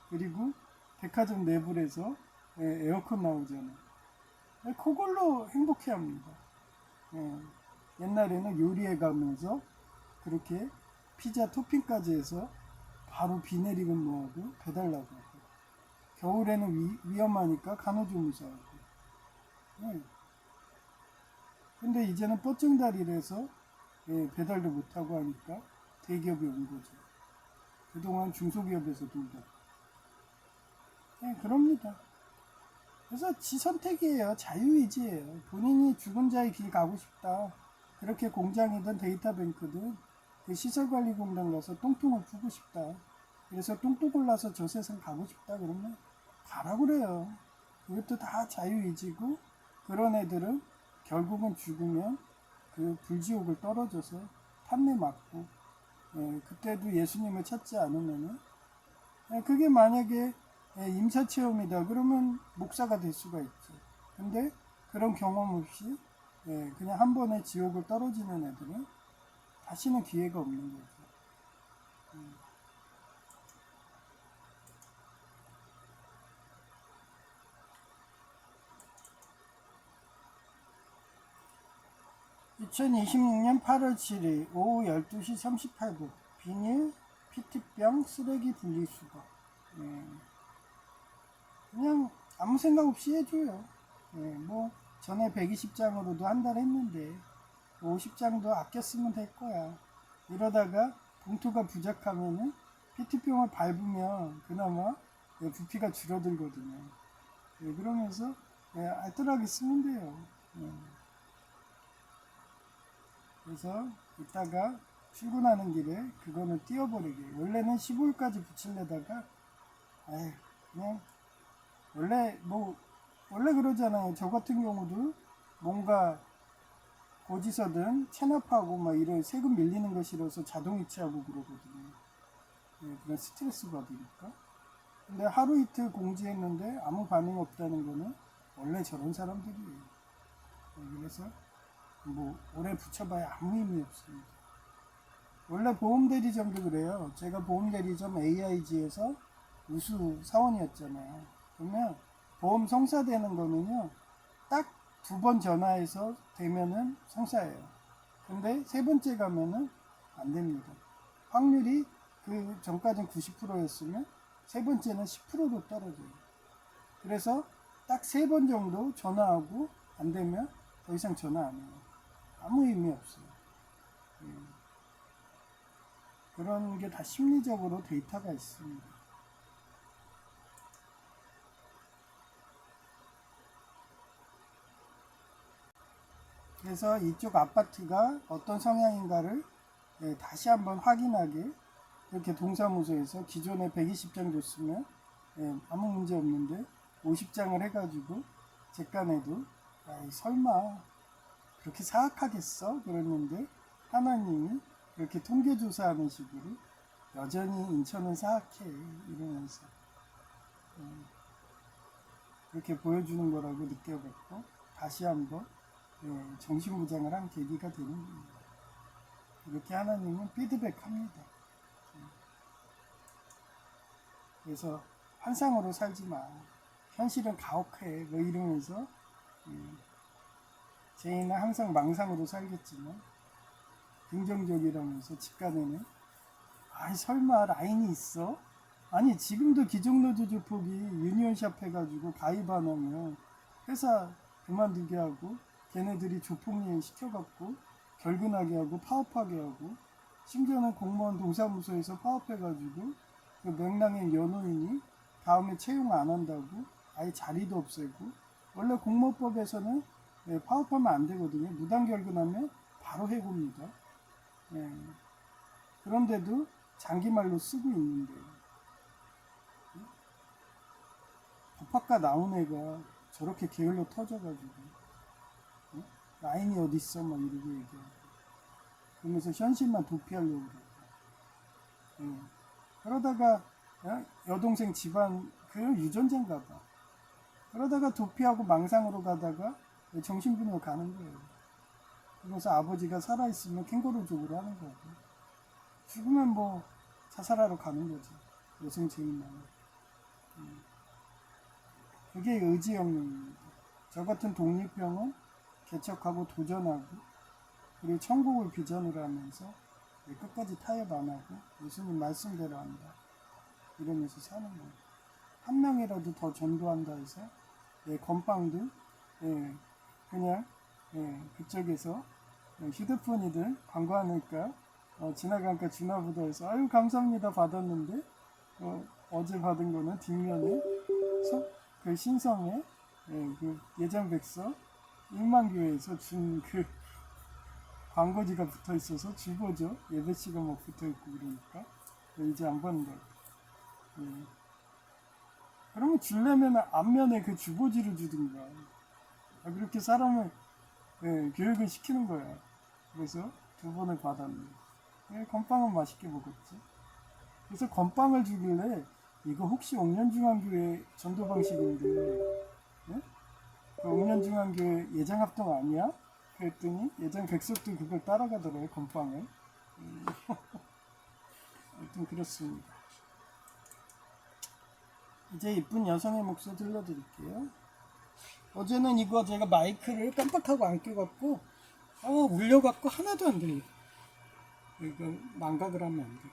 그리고 백화점 내부에서 에어컨 나오잖아. 그걸로 행복해합니다. 옛날에는 요리해 가면서 그렇게 피자 토핑까지 해서 바로 비 내리건 뭐하고 배달 나가고 겨울에는 위험하니까 간호조무사하고 근데 이제는 뻗정다리라서 배달도 못하고 하니까 대기업이 온 거죠. 그동안 중소기업에서 돌다. 그럽니다. 그래서 지 선택이에요. 자유의지예요. 본인이 죽은 자의 길 가고 싶다. 그렇게 공장이든 데이터뱅크든 그 시설관리공단 가서 똥통을 푸고 싶다. 그래서 똥똥 골라서 저 세상 가고 싶다 그러면 가라 그래요. 그것도 다 자유의지고 그런 애들은 결국은 죽으면 그 불지옥을 떨어져서 판매 맞고 그때도 예수님을 찾지 않으면은 그게 만약에 임사체험이다 그러면 목사가 될 수가 있죠. 근데 그런 경험 없이 그냥 한 번에 지옥을 떨어지는 애들은 다시는 기회가 없는 거죠. 2026년 8월 7일 오후 12시 38분 비닐, PT병, 쓰레기 분리수거. 그냥 아무 생각 없이 해줘요. 뭐 전에 120장으로도 한 달 했는데 50장도 아껴 쓰면 될 거야. 이러다가 봉투가 부족하면은 PT병을 밟으면 그나마 부피가 줄어들거든요. 그러면서 알뜰하게 쓰면 돼요. 그래서 이따가 출근하는 길에 그거는 띄워버리게. 원래는 15일까지 붙이려다가 그냥 원래 그러잖아요. 저 같은 경우도 뭔가 고지서든 체납하고 막 이런 세금 밀리는 거 싫어서 자동 이체하고 그러거든요. 그런 스트레스 받으니까. 근데 하루 이틀 공지했는데 아무 반응 없다는 거는 원래 저런 사람들이에요. 그래서 뭐 오래 붙여봐야 아무 의미 없습니다. 원래 보험대리점도 그래요. 제가 보험대리점 AIG에서 우수 사원이었잖아요. 그러면 보험 성사되는 거는요, 딱 2번 전화해서 되면은 성사예요. 근데 3번째 가면은 안 됩니다. 확률이 그 전까지는 90%였으면 3번째는 10%로 떨어져요. 그래서 딱 3번 정도 전화하고 안 되면 더 이상 전화 안 해요. 아무 의미 없어요. 그런 게 다 심리적으로 데이터가 있습니다. 그래서 이쪽 아파트가 어떤 성향인가를 다시 한번 확인하게 이렇게 동사무소에서 기존에 120장 줬으면 아무 문제 없는데 50장을 해가지고 제간에도 설마 그렇게 사악하겠어? 그랬는데 하나님이 그렇게 통계조사하는 식으로 여전히 인천은 사악해 이러면서 그렇게 보여주는 거라고 느껴봤고 다시 한번 정신무장을 한 계기가 되는 겁니다. 이렇게 하나님은 피드백합니다. 그래서 환상으로 살지 마. 현실은 가혹해. 뭐 이러면서 제인은 항상 망상으로 살겠지만 긍정적이라면서 집간에는 설마 라인이 있어? 아니 지금도 기종노조 조폭이 유니온샵 해가지고 가입 안 하면 회사 그만두게 하고 걔네들이 조폭일 시켜갖고 결근하게 하고 파업하게 하고 심지어는 공무원 동사무소에서 파업해가지고 그 명랑의 연호인이 다음에 채용 안 한다고 아예 자리도 없애고 원래 공모법에서는 파업하면 안 되거든요. 무단 결근하면 바로 해고입니다. 그런데도 장기말로 쓰고 있는데 법학과 나온 애가 저렇게 게을러 터져가지고 라인이 어딨어 막 이러고 얘기하고 그러면서 현실만 도피하려고 그러고 그러다가 여동생 집안 그 유전자인가 봐. 그러다가 도피하고 망상으로 가다가 정신분열 가는 거예요. 그래서 아버지가 살아있으면 캥거루족으로 하는 거고 죽으면 뭐 자살하러 가는 거지. 여성 제일만. 그게 의지영웅입니다. 저 같은 독립형은 개척하고 도전하고 그리고 천국을 비전으로 하면서 끝까지 타협 안 하고 예수님 말씀대로 한다. 이러면서 사는 거예요. 한 명이라도 더 전도한다 해서 건빵도 그냥 그쪽에서 휴대폰이든 광고하니까 지나가니까 주나보다 해서 아유 감사합니다 받았는데 어제 받은 거는 뒷면에 그 신성에 그 예전백서 1만교회에서 준 그 광고지가 붙어 있어서 주보죠. 예배시가 막 붙어 있고 그러니까 이제 안 받는다고. 그러면 주려면 앞면에 그 주보지를 주든가. 그렇게 사람을 교육을 시키는 거야. 그래서 2번을 받았네. 건빵은 맛있게 먹었지. 그래서 건빵을 주길래 이거 혹시 옥년중앙교회 전도 방식인데 그 옥년중앙교회 예장합동 아니야? 그랬더니 예전 백석도 그걸 따라가더라고요. 건빵을. 하여튼 그렇습니다. 이제 이쁜 여성의 목소리 들려드릴게요. 어제는 이거 제가 마이크를 깜빡하고 안 껴갖고 울려갖고 하나도 안 들려. 이거 망각을 하면 안 돼.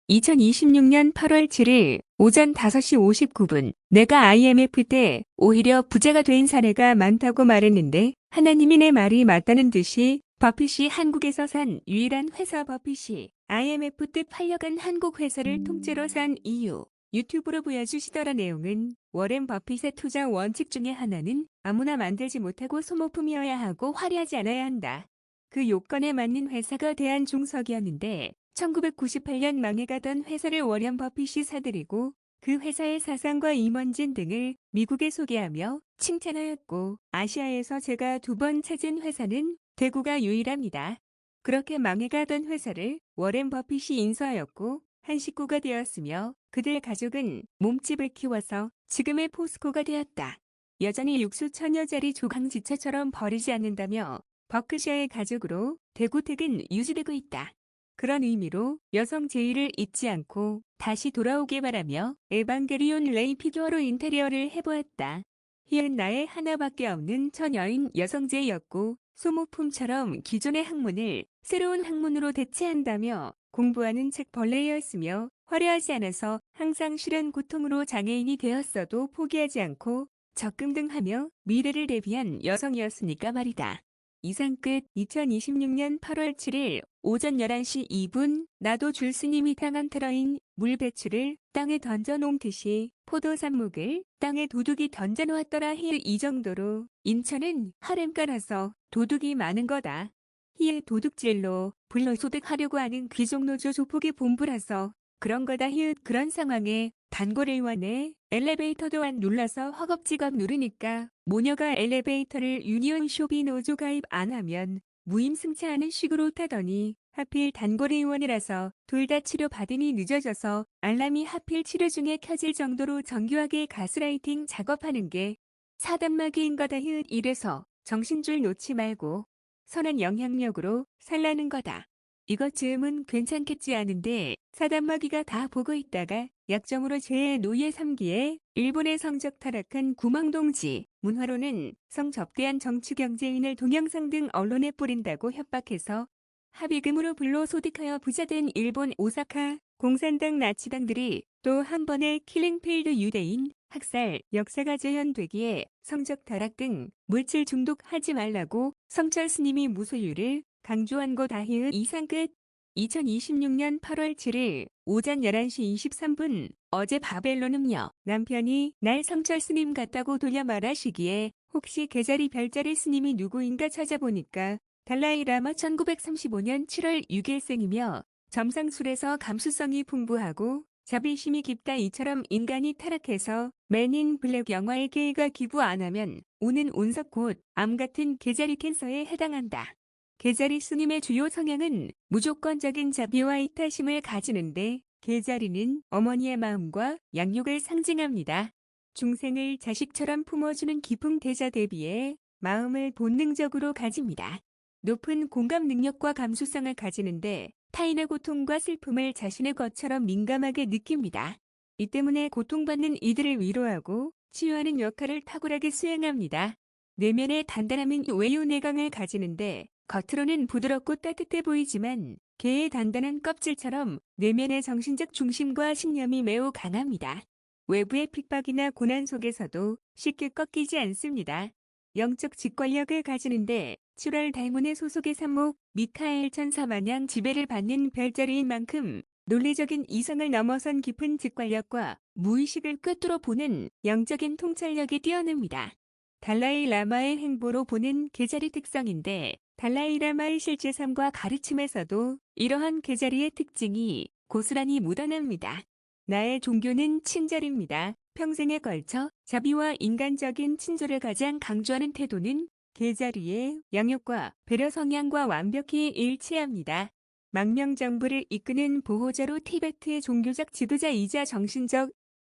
2026년 8월 7일 오전 5시 59분 내가 IMF 때 오히려 부자가 된 사례가 많다고 말했는데 하나님이 내 말이 맞다는 듯이 버핏이 한국에서 산 유일한 회사 버핏이 IMF 때 팔려간 한국 회사를 통째로 산 이유 유튜브로 보여주시더라. 내용은 워렌 버핏의 투자 원칙 중에 하나는 아무나 만들지 못하고 소모품이어야 하고 화려하지 않아야 한다. 그 요건에 맞는 회사가 대한중석이었는데 1998년 망해가던 회사를 워렌 버핏이 사들이고 그 회사의 사상과 임원진 등을 미국에 소개하며 칭찬하였고 아시아에서 제가 2번 찾은 회사는 대구가 유일합니다. 그렇게 망해가던 회사를 워렌 버핏이 인수하였고 한 식구가 되었으며 그들 가족은 몸집을 키워서 지금의 포스코가 되었다. 여전히 육수천여짜리 조강지처처럼 버리지 않는다며 버크셔의 가족으로 대구택은 유지되고 있다. 그런 의미로 여성 제의를 잊지 않고 다시 돌아오길 바라며 에반게리온 레이 피규어로 인테리어를 해보았다. 희은 나의 하나밖에 없는 처녀인 여성제였고 소모품처럼 기존의 학문을 새로운 학문으로 대체한다며 공부하는 책 벌레였으며 화려하지 않아서 항상 실현 고통으로 장애인이 되었어도 포기하지 않고 적금 등 하며 미래를 대비한 여성이었으니까 말이다. 이상 끝. 2026년 8월 7일 오전 11시 2분 나도 줄스님이 당한 테러인 물 배추를 땅에 던져놓듯이 포도 삽목을 땅에 도둑이 던져놓았더라. 이 정도로 인천은 하렘가라서 도둑이 많은 거다. 희의 도둑질로 불로소득하려고 하는 귀족노조 조폭의 본부라서 그런 거다. 그런 상황에 단골의원에 엘리베이터도 안 눌러서 허겁지겁 누르니까 모녀가 엘리베이터를 유니온 쇼비 노조 가입 안 하면 무임승차하는 식으로 타더니 하필 단골의원이라서 둘 다 치료받으니 늦어져서 알람이 하필 치료 중에 켜질 정도로 정교하게 가스라이팅 작업하는 게 사단마귀인 거다. 이래서 정신줄 놓지 말고 선한 영향력으로 살라는 거다. 이것쯤은 괜찮겠지 않은데 사단마귀가 다 보고 있다가 약점으로 제 노예 3기에 일본의 성적 타락한 구멍동지 문화로는 성접대한 정치경제인을 동영상 등 언론에 뿌린다고 협박해서 합의금으로 불로소득하여 부자된 일본 오사카 공산당 나치당들이 또 한 번의 킬링필드 유대인 학살 역사가 재현되기에 성적 타락 등 물질 중독하지 말라고 성철 스님이 무소유를 강조한 거 다히읗. 이상 끝. 2026년 8월 7일 오전 11시 23분 어제 바벨론음료 남편이 날 성철 스님 같다고 돌려 말하시기에 혹시 계자리 별자리 스님이 누구인가 찾아보니까 달라이라마 1935년 7월 6일생이며 점상술에서 감수성이 풍부하고 자비심이 깊다. 이처럼 인간이 타락해서 맨인 블랙 영화의 게이가 기부 안 하면 오는 운석 곧 암 같은 계자리 캔서에 해당한다. 계자리 스님의 주요 성향은 무조건적인 자비와 이타심을 가지는데 계자리는 어머니의 마음과 양육을 상징합니다. 중생을 자식처럼 품어주는 기풍 대자 대비에 마음을 본능적으로 가집니다. 높은 공감 능력과 감수성을 가지는데 타인의 고통과 슬픔을 자신의 것처럼 민감하게 느낍니다. 이 때문에 고통받는 이들을 위로하고 치유하는 역할을 탁월하게 수행합니다. 내면의 단단함은 외유내강을 가지는데 겉으로는 부드럽고 따뜻해 보이지만 개의 단단한 껍질처럼 내면의 정신적 중심과 신념이 매우 강합니다. 외부의 핍박이나 고난 속에서도 쉽게 꺾이지 않습니다. 영적 직관력을 가지는데 7월 달문의 소속의 산목 미카엘 천사 마냥 지배를 받는 별자리인 만큼 논리적인 이성을 넘어선 깊은 직관력과 무의식을 꿰뚫어 보는 영적인 통찰력이 뛰어납니다. 달라이 라마의 행보로 보는 계자리 특성인데 달라이 라마의 실제 삶과 가르침에서도 이러한 계자리의 특징이 고스란히 묻어납니다. 나의 종교는 친절입니다. 평생에 걸쳐 자비와 인간적인 친절을 가장 강조하는 태도는 계자리의 양육과 배려 성향과 완벽히 일치합니다. 망명정부를 이끄는 보호자로 티베트의 종교적 지도자이자 정신적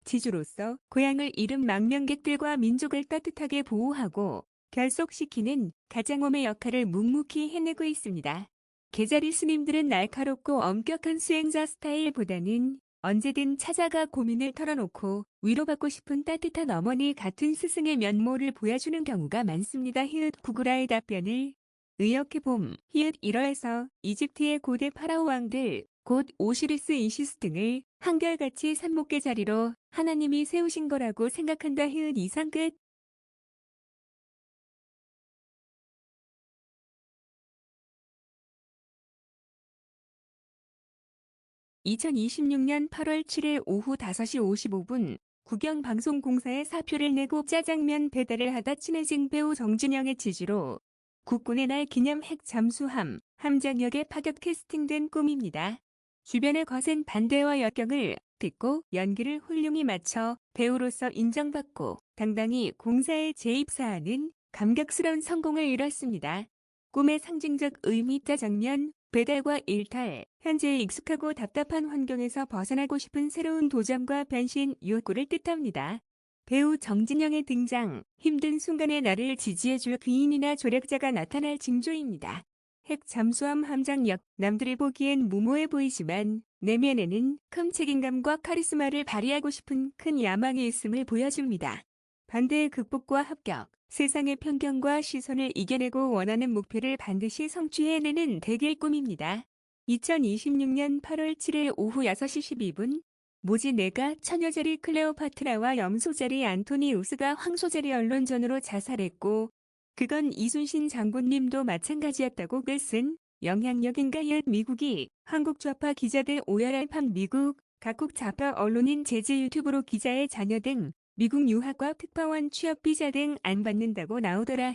지주로서 고향을 잃은 망명객들과 민족을 따뜻하게 보호하고 결속시키는 가장홈의 역할을 묵묵히 해내고 있습니다. 계자리 스님들은 날카롭고 엄격한 수행자 스타일보다는 언제든 찾아가 고민을 털어놓고 위로받고 싶은 따뜻한 어머니 같은 스승의 면모를 보여주는 경우가 많습니다. 구구라의 답변을 의역해봄. 1월에서 이집트의 고대 파라오 왕들 곧 오시리스 이시스 등을 한결같이 산목계 자리로 하나님이 세우신 거라고 생각한다. 이상 끝. 2026년 8월 7일 오후 5시 55분 국영방송공사에 사표를 내고 짜장면 배달을 하다 친해진 배우 정진영의 지지로 국군의 날 기념 핵 잠수함 함정역에 파격 캐스팅된 꿈입니다. 주변의 거센 반대와 역경을 딛고 연기를 훌륭히 마쳐 배우로서 인정받고 당당히 공사에 재입사하는 감격스러운 성공을 이뤘습니다. 꿈의 상징적 의미 짜장면 배달과 일탈, 현재의 익숙하고 답답한 환경에서 벗어나고 싶은 새로운 도전과 변신 욕구를 뜻합니다. 배우 정진영의 등장, 힘든 순간에 나를 지지해줄 귀인이나 조력자가 나타날 징조입니다. 핵 잠수함 함장역, 남들이 보기엔 무모해 보이지만 내면에는 큰 책임감과 카리스마를 발휘하고 싶은 큰 야망이 있음을 보여줍니다. 반대의 극복과 합격, 세상의 편견과 시선을 이겨내고 원하는 목표를 반드시 성취해내는 대길 꿈입니다. 2026년 8월 7일 오후 6시 12분 모지 내가 처녀자리 클레오파트라와 염소자리 안토니우스가 황소자리 언론전으로 자살했고 그건 이순신 장군님도 마찬가지였다고 글쓴 영향력인가. 미국이 한국 좌파 기자들 오열할 판 미국 각국 좌파 언론인 제재 유튜브로 기자의 자녀 등 미국 유학과 특파원 취업 비자 등 안 받는다고 나오더라.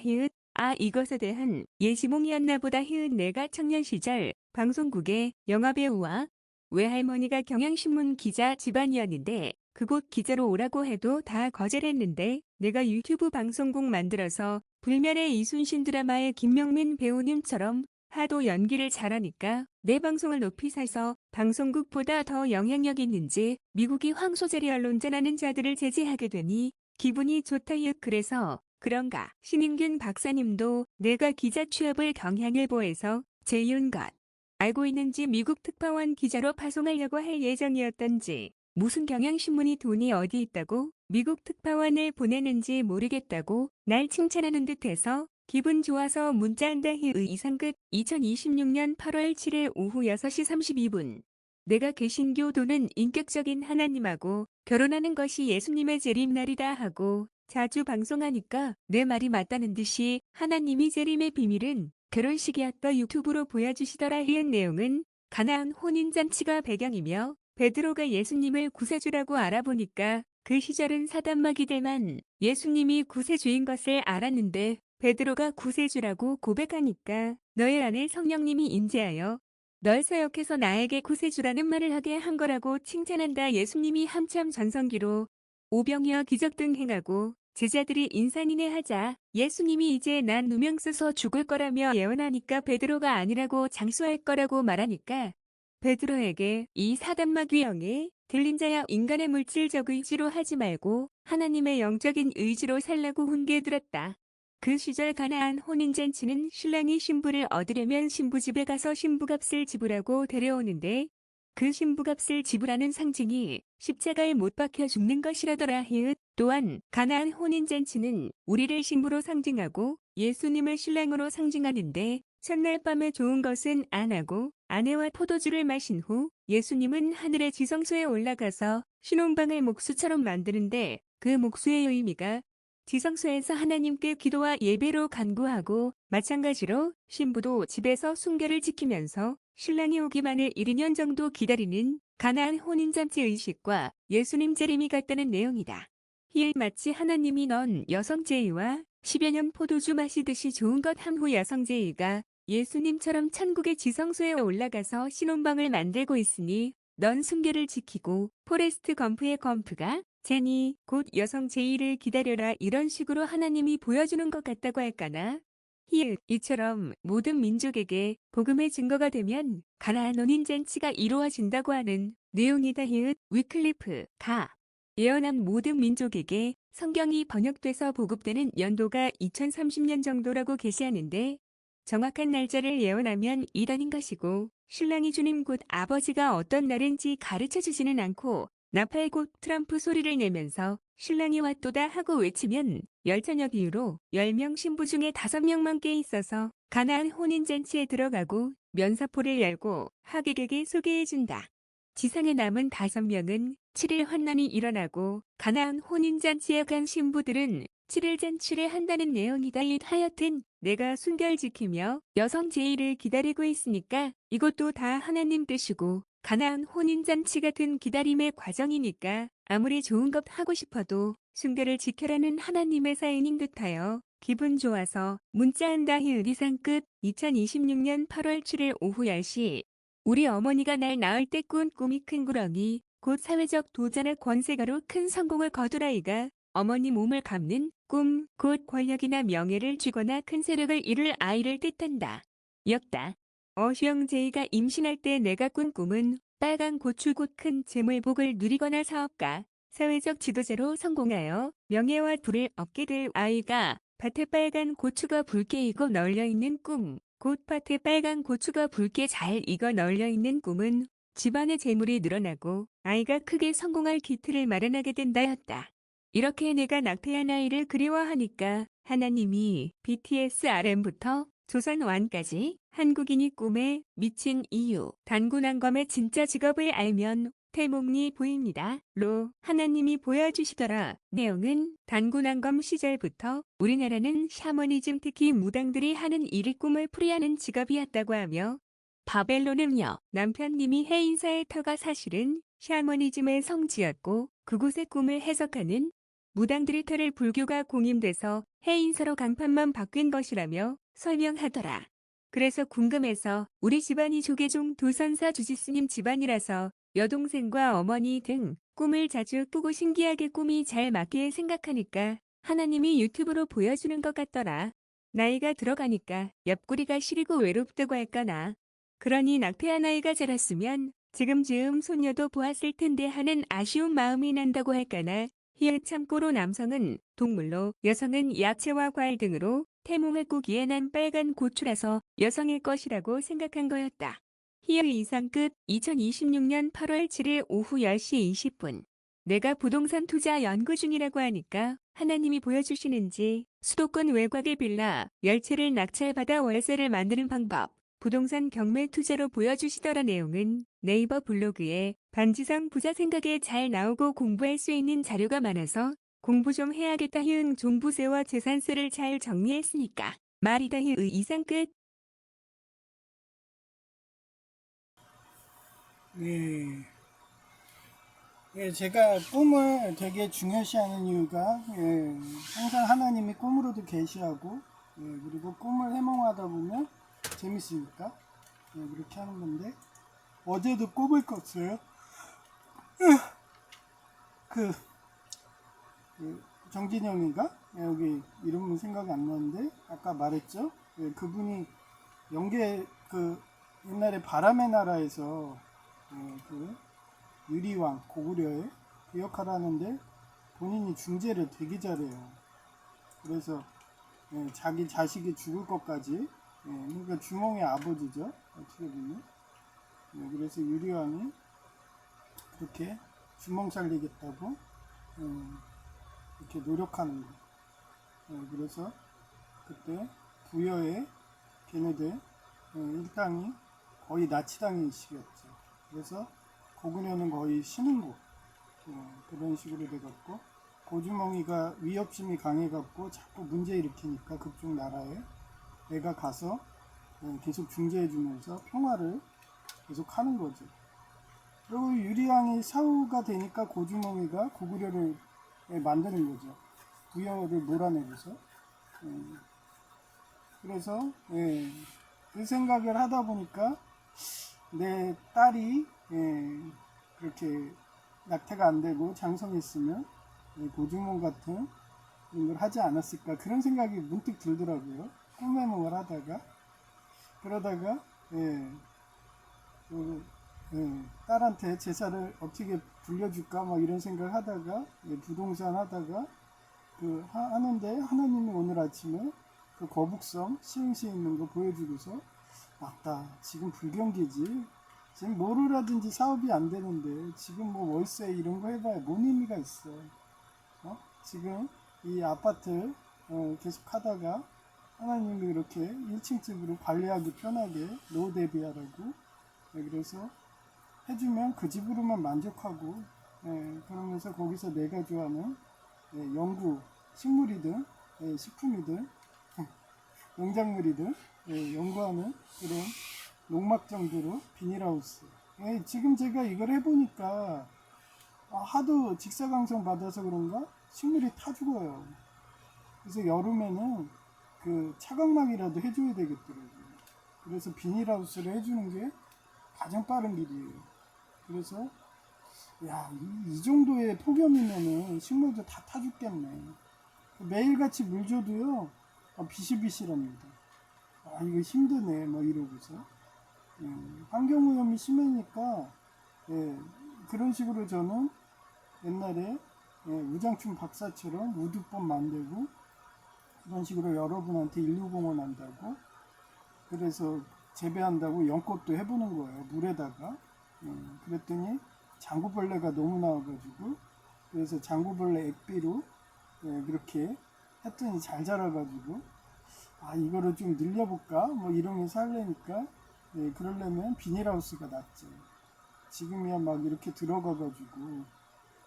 이것에 대한 예시몽이었나 보다. 내가 청년 시절 방송국의 영화배우와 외할머니가 경향신문 기자 집안이었는데 그곳 기자로 오라고 해도 다 거절했는데 내가 유튜브 방송국 만들어서 불멸의 이순신 드라마의 김명민 배우님처럼 하도 연기를 잘하니까 내 방송을 높이 사서 방송국보다 더 영향력 있는지 미국이 황소자리 언론전하는 자들을 제재하게 되니 기분이 좋다. 그래서 그런가 신인균 박사님도 내가 기자 취업을 경향일보에서 재윤 것 알고 있는지 미국 특파원 기자로 파송하려고 할 예정이었던지 무슨 경향신문이 돈이 어디 있다고 미국 특파원을 보내는지 모르겠다고 날 칭찬하는 듯해서 기분 좋아서 문자한다. 이상 끝. 2026년 8월 7일 오후 6시 32분 내가 개신교도는 인격적인 하나님하고 결혼하는 것이 예수님의 재림날이다 하고 자주 방송하니까 내 말이 맞다는 듯이 하나님이 재림의 비밀은 결혼식이었다 유튜브로 보여주시더라. 내용은 가나안 혼인잔치가 배경이며 베드로가 예수님을 구세주라고 알아보니까 그 시절은 사단마귀들만 예수님이 구세주인 것을 알았는데 베드로가 구세주라고 고백하니까 너의 안에 성령님이 임재하여 널 사역해서 나에게 구세주라는 말을 하게 한 거라고 칭찬한다. 예수님이 한참 전성기로 오병이어 기적 등 행하고 제자들이 인산인해 하자 예수님이 이제 난 누명 써서 죽을 거라며 예언하니까 베드로가 아니라고 장수할 거라고 말하니까 베드로에게 이 사단마귀 영에 들린 자야 인간의 물질적 의지로 하지 말고 하나님의 영적인 의지로 살라고 훈계해들었다. 그 시절 가나안 혼인잔치는 신랑이 신부를 얻으려면 신부 집에 가서 신부값을 지불하고 데려오는데 그 신부값을 지불하는 상징이 십자가에 못 박혀 죽는 것이라더라. 또한 가나안 혼인잔치는 우리를 신부로 상징하고 예수님을 신랑으로 상징하는데 첫날 밤에 좋은 것은 안 하고 아내와 포도주를 마신 후 예수님은 하늘의 지성소에 올라가서 신혼방을 목수처럼 만드는데 그 목수의 의미가 지성소에서 하나님께 기도와 예배로 간구하고 마찬가지로 신부도 집에서 순결을 지키면서 신랑이 오기만을 1~2년 정도 기다리는 가나안 혼인잔치 의식과 예수님 재림이 같다는 내용이다. 마치 하나님이 넌 여성 제의와 10여 년 포도주 마시듯이 좋은 것 함후 여성제의가 예수님처럼 천국의 지성소에 올라가서 신혼방을 만들고 있으니 넌 순결을 지키고 포레스트 검프의 검프가 제니 곧 여성 제의를 기다려라 이런 식으로 하나님이 보여주는 것 같다고 할까나? 이처럼 모든 민족에게 복음의 증거가 되면 가나안 혼인잔치가 이루어진다고 하는 내용이다. 위클리프 가 예언한 모든 민족에게 성경이 번역돼서 보급되는 연도가 2030년 정도라고 계시하는데 정확한 날짜를 예언하면 이단인 것이고 신랑이 주님 곧 아버지가 어떤 날인지 가르쳐 주지는 않고 나팔 곧 트럼프 소리를 내면서 신랑이 왔도다 하고 외치면 열차녁 이후로 10명 신부 중에 5명만 깨 있어서 가나안 혼인잔치에 들어가고 면사포를 열고 하객에게 소개해준다. 지상에 남은 5명은 7일 환난이 일어나고 가나안 혼인잔치에 간 신부들은 7일 잔치를 한다는 내용이다. 하여튼 내가 순결 지키며 여성 제의를 기다리고 있으니까 이것도 다 하나님 뜻이고 가나안 혼인잔치 같은 기다림의 과정이니까 아무리 좋은 것 하고 싶어도 순결을 지켜라는 하나님의 사인인 듯하여 기분 좋아서 문자한다. 이상 끝. 2026년 8월 7일 오후 10시 우리 어머니가 날 낳을 때 꾼 꿈이 큰 구렁이 곧 사회적 도전의 권세가로 큰 성공을 거두라이가 어머니 몸을 감는 꿈, 곧 권력이나 명예를 쥐거나 큰 세력을 이룰 아이를 뜻한다. 였다. 어휘영제이가 임신할 때 내가 꾼 꿈은 빨간 고추 곧 큰 재물복을 누리거나 사업가, 사회적 지도자로 성공하여 명예와 부를 얻게 될 아이가 밭에 빨간 고추가 붉게 익어 널려있는 꿈, 곧 밭에 빨간 고추가 붉게 잘 익어 널려있는 꿈은 집안의 재물이 늘어나고 아이가 크게 성공할 기틀을 마련하게 된다였다. 이렇게 내가 낙태한 아이를 그리워하니까 하나님이 BTS RM부터 조선 왕까지 한국인이 꿈에 미친 이유, 단군한검의 진짜 직업을 알면 태몽이 보입니다. 로 하나님이 보여주시더라. 내용은 단군한검 시절부터 우리나라는 샤머니즘 특히 무당들이 하는 일이 꿈을 풀이하는 직업이었다고 하며 바벨론은요 남편님이 해인사의 터가 사실은 샤머니즘의 성지였고 그곳의 꿈을 해석하는 무당들의 터를 불교가 공임돼서 해인사로 간판만 바뀐 것이라며 설명하더라. 그래서 궁금해서 우리 집안이 조계종 도선사 주지스님 집안이라서 여동생과 어머니 등 꿈을 자주 꾸고 신기하게 꿈이 잘 맞게 생각하니까 하나님이 유튜브로 보여주는 것 같더라. 나이가 들어가니까 옆구리가 시리고 외롭다고 할까나. 그러니 낙태한 아이가 자랐으면 지금쯤 손녀도 보았을 텐데 하는 아쉬운 마음이 난다고 할까나. 참고로 남성은 동물로 여성은 야채와 과일 등으로 태몽을 꾸기에 난 빨간 고추라서 여성일 것이라고 생각한 거였다. 이상 끝. 2026년 8월 7일 오후 10시 20분. 내가 부동산 투자 연구 중이라고 하니까 하나님이 보여주시는지 수도권 외곽의 빌라 10채를 낙찰받아 월세를 만드는 방법. 부동산 경매 투자로 보여주시더라. 내용은 네이버 블로그에 반지성 부자 생각에 잘 나오고 공부할 수 있는 자료가 많아서 공부 좀 해야겠다. 종부세와 재산세를 잘 정리했으니까 말이다. 이상 끝. 네. 예, 제가 꿈을 되게 중요시하는 이유가 항상 하나님이 꿈으로도 계시하고 그리고 꿈을 해몽하다 보면 재밌으니까 그렇게 하는 건데 어제도 꿈을 꿨어요. 그, 정진영인가? 여기 이름은 생각이 안 나는데 아까 말했죠. 그분이 영계 옛날에 바람의 나라에서 그 유리왕 고구려의 그 역할을 하는데 본인이 중재를 되게 잘해요. 그래서 자기 자식이 죽을 것까지 그러니까 주몽의 아버지죠. 어떻게 보면. 그래서 유리왕이 그렇게 주몽 살리겠다고 이렇게 노력하는 거. 그래서 그때 부여의 걔네들 일당이 거의 나치당인 시기였죠. 그래서 고구려는 거의 쉬는 곳 그런 식으로 돼갖고 고주몽이가 위협심이 강해갖고 자꾸 문제 일으키니까 그쪽 나라에 내가 가서 계속 중재해주면서 평화를 계속 하는 거죠. 그리고 유리왕이 사후가 되니까 고주몽이가 고구려를 만드는 거죠. 부여를 몰아내면서. 그래서 그 생각을 하다 보니까 내 딸이 그렇게 낙태가 안 되고 장성했으면 보증원 같은 이런 걸 하지 않았을까 그런 생각이 문득 들더라고요. 꿈매몽을 하다가 그러다가 딸한테 제사를 어떻게 불려줄까 뭐 이런 생각을 하다가 부동산 하다가 하는데 하나님이 오늘 아침에 그 거북섬 시흥시에 있는 거 보여주고서 맞다 지금 불경기지 지금 뭐를 하든지 사업이 안 되는데 지금 뭐 월세 이런 거 해봐야 뭔 의미가 있어. 지금 이 아파트 계속 하다가 하나님이 이렇게 1층 집으로 관리하기 편하게 노후 대비하라고 그래서 해주면 그 집으로만 만족하고 그러면서 거기서 내가 좋아하는 연구 식물이든 식품이든 농작물이든 연구하는 그런 농막 정도로 비닐하우스 지금 제가 이걸 해보니까 하도 직사광선 받아서 그런가 식물이 타 죽어요. 그래서 여름에는 그 차광막이라도 해줘야 되겠더라고요. 그래서 비닐하우스를 해주는 게 가장 빠른 길이에요. 그래서 이 정도의 폭염이면은 식물도 다 타 죽겠네. 매일같이 물 줘도요 비실비실합니다. 이거 힘드네 뭐 이러고서 환경오염이 심하니까 그런 식으로 저는 옛날에 우장춘 박사처럼 우드법 만들고 그런 식으로 여러분한테 인류공헌 한다고 그래서 재배한다고 연꽃도 해보는 거예요. 물에다가 그랬더니 장구벌레가 너무 나와가지고 그래서 장구벌레 액비로 그렇게 했더니 잘 자라가지고 이거를 좀 늘려볼까 뭐 이러면서 하려니까 그러려면 비닐하우스가 낫죠. 지금이야 막 이렇게 들어가가지고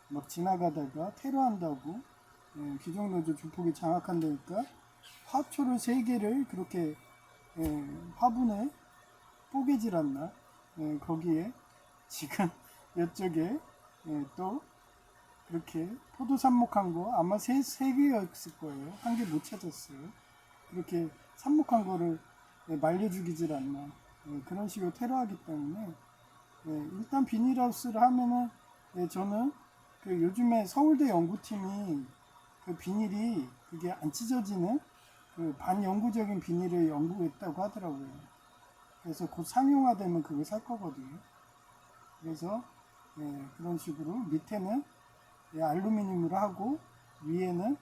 막 지나가다가 테러한다고 귀족노조 조폭이 장악한다니까 화초를 3개를 그렇게 화분에 뽀개질 않나 거기에 지금 이쪽에 또 그렇게 포도 삽목한 거 아마 세 개였을 거예요. 한 개 못 찾았어요. 그렇게 삽목한 거를 말려 죽이질 않나 그런 식으로 테러하기 때문에 일단 비닐하우스를 하면은 저는 그 요즘에 서울대 연구팀이 그 비닐이 그게 안 찢어지는 그 반영구적인 비닐을 연구했다고 하더라고요. 그래서 곧 상용화되면 그거 살 거거든요. 그래서 그런 식으로 밑에는 알루미늄으로 하고 위에는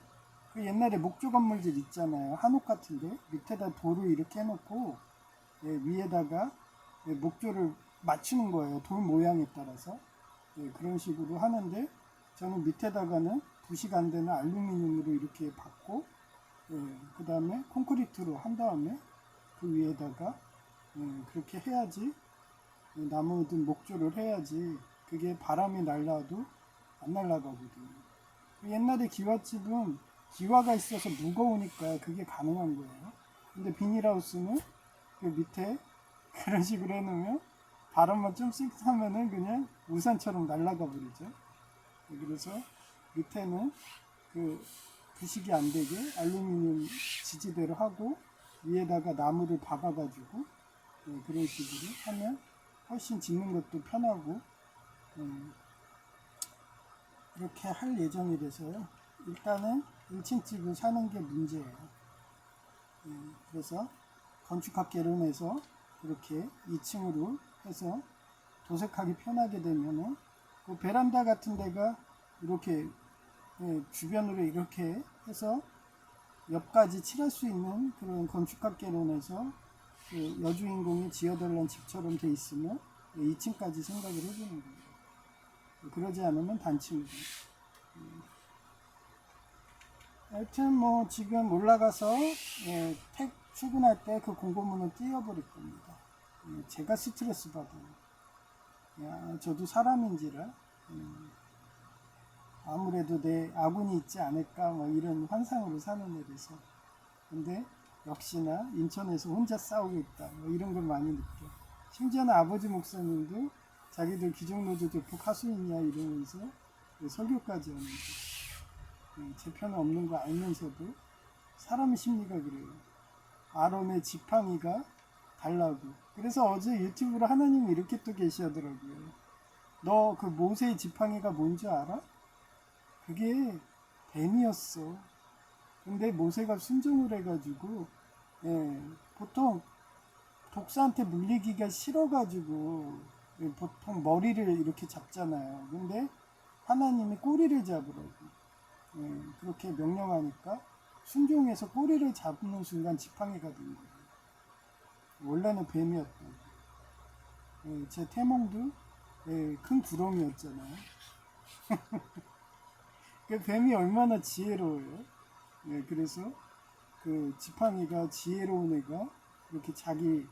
그 옛날에 목조 건물들 있잖아요. 한옥 같은데 밑에다 돌을 이렇게 해놓고 위에다가 목조를 맞추는 거예요. 돌 모양에 따라서 그런 식으로 하는데 저는 밑에다가는 부식 안 되는 알루미늄으로 이렇게 받고 그 다음에 콘크리트로 한 다음에 그 위에다가 그렇게 해야지 나무든 목조를 해야지 그게 바람이 날라도 안 날아가거든요. 옛날에 기와집은 기와가 있어서 무거우니까 그게 가능한 거예요. 근데 비닐하우스는 그 밑에 그런 식으로 해놓으면 바람만 좀 씩 하면은 그냥 우산처럼 날아가 버리죠. 그래서 밑에는 그 부식이 안 되게 알루미늄 지지대로 하고 위에다가 나무를 박아가지고 그런 식으로 하면 훨씬 짓는 것도 편하고 이렇게 할 예정이라서요. 일단은 1층 집을 사는 게 문제예요. 그래서 건축학개론에서 그렇게 2층으로 해서 도색하기 편하게 되면은 그 베란다 같은 데가 이렇게 주변으로 이렇게 해서 옆까지 칠할 수 있는 그런 건축학개론에서 그 여주인공이 지어달라는 집처럼 돼 있으면 2층까지 생각을 해주는 거예요. 그러지 않으면 단층으로. 하여튼 뭐 지금 올라가서 출근할 때 그 공고문을 띄워버릴 겁니다. 제가 스트레스 받아요. 저도 사람인지라 아무래도 내 아군이 있지 않을까 뭐 이런 환상으로 사는 애라서 근데 역시나 인천에서 혼자 싸우고 있다 뭐 이런 걸 많이 느껴. 심지어는 아버지 목사님도 자기들 귀족노조 조폭 하수인이야 이러면서 설교까지 하는데 제 편은 없는 거 알면서도 사람의 심리가 그래요. 아론의 지팡이가 달라고. 그래서 어제 유튜브로 하나님이 이렇게 또 계시하더라고요. 너 그 모세의 지팡이가 뭔지 알아? 그게 뱀이었어. 근데 모세가 순종을 해가지고, 예, 보통 독사한테 물리기가 싫어가지고, 예, 보통 머리를 이렇게 잡잖아요. 근데 하나님이 꼬리를 잡으라고. 예, 그렇게 명령하니까 순종해서 꼬리를 잡는 순간 지팡이가 된 거예요. 원래는 뱀이었던. 예, 제 태몽도 예, 큰 구렁이었잖아요. 그 뱀이 얼마나 지혜로워요. 예, 그래서 그 지팡이가 지혜로운 애가 이렇게 자기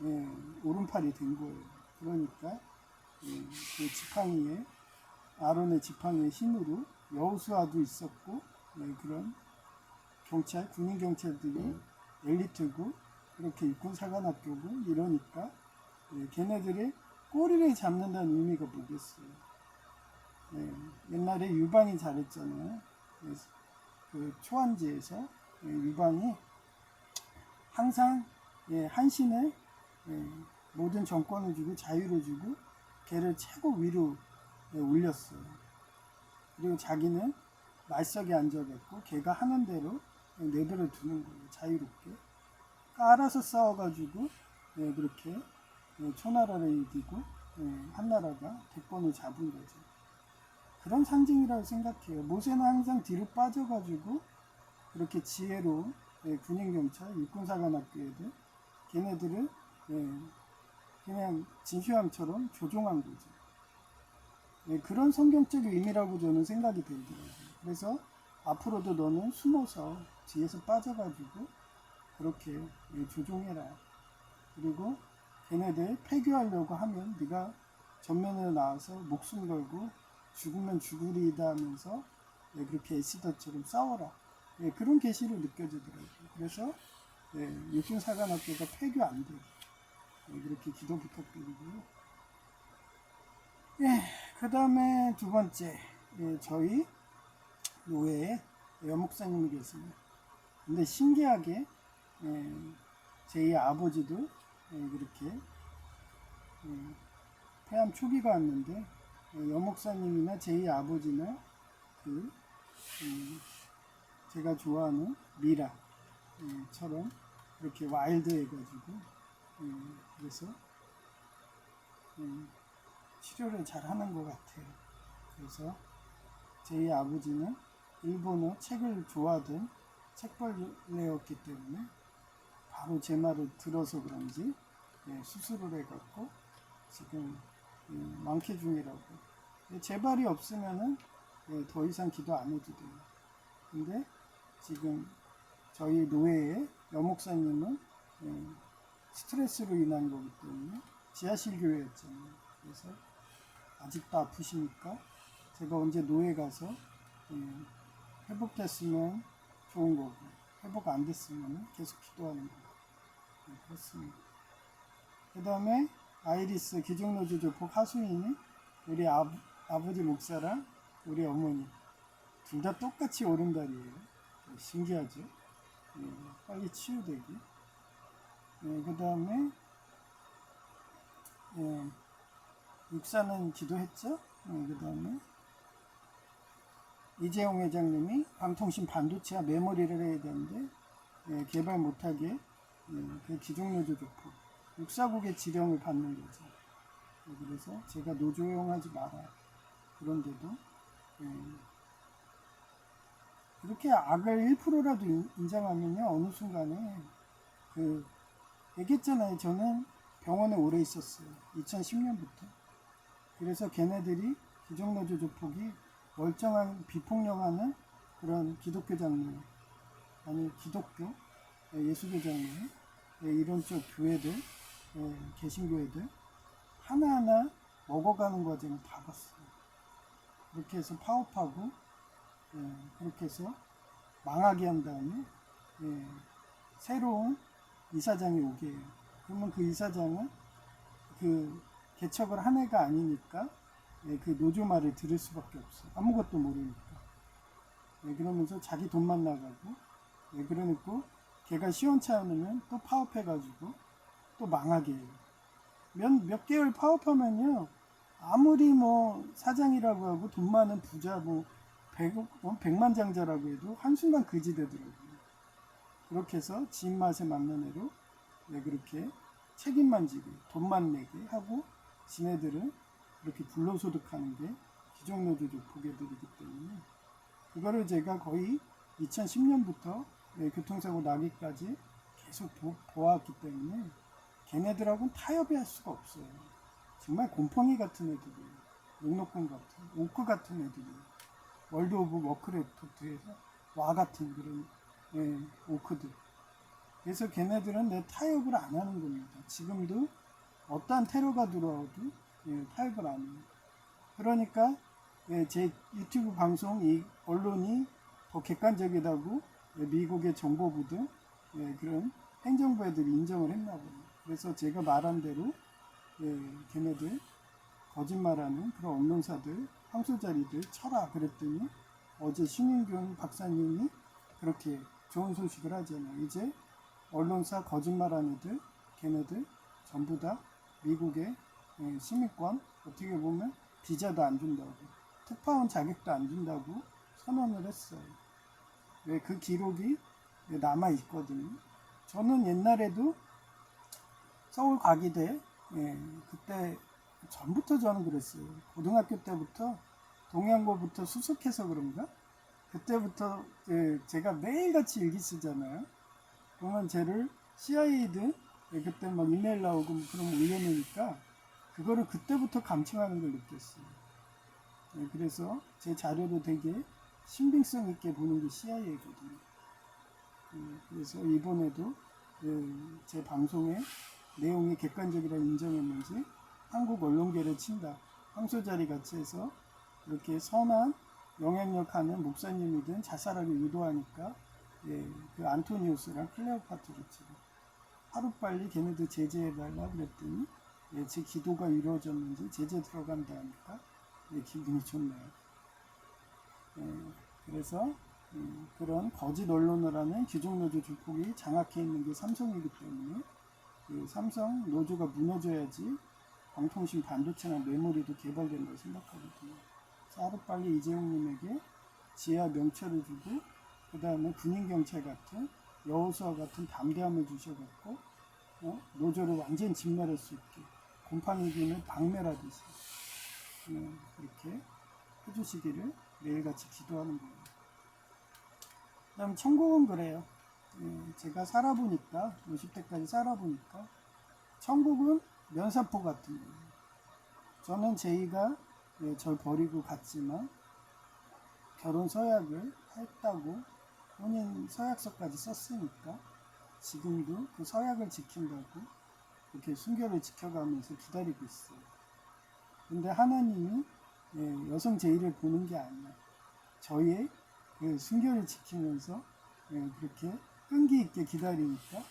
예, 오른팔이 된 거예요. 그러니까 예, 그 지팡이에 아론의 지팡이의 힘으로 여호수아도 있었고 예, 그런 경찰 군인 경찰들이 엘리트고 그렇게 육군 사관학교고 이러니까 예, 걔네들의 꼬리를 잡는다는 의미가 뭐겠어요. 예, 옛날에 유방이 잘했잖아요. 그래서 그 초안지에서 예, 유방이 항상 예, 한신을 예, 모든 정권을 주고 자유를 주고 걔를 최고 위로 예, 올렸어요. 그리고 자기는 말석에 앉아갖고 걔가 하는 대로 내버려 두는 거예요. 자유롭게. 알아서 싸워가지고 예, 그렇게 예, 초나라를 이기고 예, 한나라가 대권을 잡은 거죠. 그런 상징이라고 생각해요. 모세는 항상 뒤로 빠져가지고 그렇게 지혜로운 예, 군인경찰, 육군사관학교 애들 걔네들을 예, 그냥 진시황처럼 조종한 거죠. 예, 그런 성경적 의미라고 저는 생각이 들더라고요. 그래서 앞으로도 너는 숨어서 뒤에서 빠져가지고 그렇게 예, 조종해라. 그리고 걔네들 폐교하려고 하면 네가 전면으로 나와서 목숨 걸고 죽으면 죽으리이다 하면서 예, 그렇게 에스더처럼 싸워라. 예, 그런 계시를 느껴지더라고요. 그래서 예, 육군사관학교가 폐교 안 되고 예, 그렇게 기도 부탁드리고요. 예, 그 다음에 두 번째 예, 저희 노회에 여목사님이 계십니다. 근데 신기하게 예, 제 아버지도 예, 그렇게 예, 폐암 초기가 왔는데 예, 여목사님이나 제 아버지나 그 제가 좋아하는 미라처럼 이렇게 와일드해가지고 그래서 치료를 잘 하는 것 같아요. 그래서 제 아버지는 일본어 책을 좋아하던 책벌레였기 때문에 바로 제 말을 들어서 그런지 수술을 해갖고 지금 완쾌 중이라고. 재발이 없으면은 더 이상 기도 안 해도 돼요. 근데 지금 저희 노회의 여목사님은 스트레스로 인한 거기 때문에 지하실 교회였잖아요. 그래서 아직도 아프시니까 제가 언제 노회 가서 회복됐으면 좋은 거고 회복 안 됐으면 계속 기도하는 거고 그렇습니다. 그 다음에 아이리스 기종노조 조폭 하수인이 우리 아버지 목사랑 우리 어머니 둘 다 똑같이 오른다리예요. 신기하죠? 빨리 치유되기. 그 다음에 육사는 기도했죠. 그 다음에 이재용 회장님이 방통신 반도체와 메모리를 해야 되는데 개발 못하게 그 기종노조 조폭 육사국의 지령을 받는 거죠. 그래서 제가 노조용하지 마라. 그런데도 이렇게 악을 1%라도 인정하면요 어느 순간에 그 얘기했잖아요. 저는 병원에 오래 있었어요. 2010년부터. 그래서 걔네들이 기종노조 조폭이 멀쩡한 비폭력하는 그런 기독교 장로 아니 기독교 예수교 장로 이런 쪽 교회들 개신교회들 하나하나 먹어가는 과정을 다 봤어요. 그렇게 해서 파업하고 그렇게 해서 망하게 한 다음에 새로운 이사장이 오게 해요. 그러면 그 이사장은 그 개척을 한 애가 아니니까 그 노조 말을 들을 수밖에 없어요. 아무것도 모르니까. 그러면서 자기 돈만 나가고 그러니까 걔가 시원치 않으면 또 파업해가지고 또 망하게 해요. 몇 개월 파업하면요, 아무리 뭐 사장이라고 하고 돈 많은 부자 뭐 백만장자라고 해도 한순간 그지 되더라고요. 그렇게 해서 지 입맛에 맞는 애로 그렇게 책임만 지고 돈만 내게 하고 지네들은 그렇게 불로소득하는 게 귀족노조 조폭애들이기 때문에 그거를 제가 거의 2010년부터 교통사고 나기까지 계속 보았기 때문에 걔네들하고는 타협이 할 수가 없어요. 정말 곰팡이 같은 애들이에요. 녹록군 같은, 오크 같은 애들이에요. 월드 오브 워크래프트에서 와 같은 그런 오크들. 그래서 걔네들은 내 타협을 안 하는 겁니다. 지금도 어떠한 테러가 들어와도 타협을 안 해요. 그러니까 제 유튜브 방송 이 언론이 더 객관적이라고 미국의 정보부 등 그런 행정부 애들이 인정을 했나 봐요. 그래서 제가 말한 대로 걔네들 거짓말하는 그런 언론사들 황소자리들 쳐라 그랬더니 어제 신인균 박사님이 그렇게 좋은 소식을 하잖아요. 이제 언론사 거짓말하는 애들 걔네들 전부 다 미국의 시민권 어떻게 보면 비자도 안 준다고 특파원 자격도 안 준다고 선언을 했어요. 그 기록이 남아 있거든요. 저는 옛날에도 서울 과기대 그때 전부터 저는 그랬어요. 고등학교 때부터 동양고부터 수석해서 그런가? 그때부터 제가 매일같이 일기 쓰잖아요. 그러면 쟤를 CIA든 그때 막 이메일 나오고 그런 거 올려놓으니까 그거를 그때부터 감청하는 걸 느꼈어요. 그래서 제 자료도 되게 신빙성 있게 보는 게 CIA거든요. 그래서 이번에도 제 방송에 내용이 객관적이라 인정했는지 한국 언론계를 친다. 황소자리 같이 해서 그렇게 선한 영향력 하는 목사님이든 자살하게 유도하니까 그 안토니우스랑 클레오파트를 치고 하루빨리 걔네들 제재해달라 그랬더니 제 기도가 이루어졌는지 제재 들어간다 하니까 기분이 좋네요. 그래서 그런 거짓 언론을 하는 귀족노조 조폭이 장악해 있는 게 삼성이기 때문에 그 삼성 노조가 무너져야지 방통신 반도체나 메모리도 개발된다고 생각하거든요. 그래서 하루빨리 이재용님에게 지하 명찰을 주고 그 다음에 군인경찰 같은 여호수아 같은 담대함을 주셔갖고 노조를 완전 진멸할 수 있게 곰팡이균을 박멸하듯이 그렇게 해주시기를 매일같이 기도하는 거예요. 그 다음 천국은 그래요. 제가 살아보니까 50대까지 살아보니까 천국은 면사포 같은 거예요. 저는 제이가 절 버리고 갔지만 결혼 서약을 했다고 혼인 서약서까지 썼으니까 지금도 그 서약을 지킨다고 이렇게 순결을 지켜가면서 기다리고 있어요. 근데 하나님이 여성 제의를 보는 게 아니야. 저의 그 순결을 지키면서 그렇게 끈기 있게 기다리니까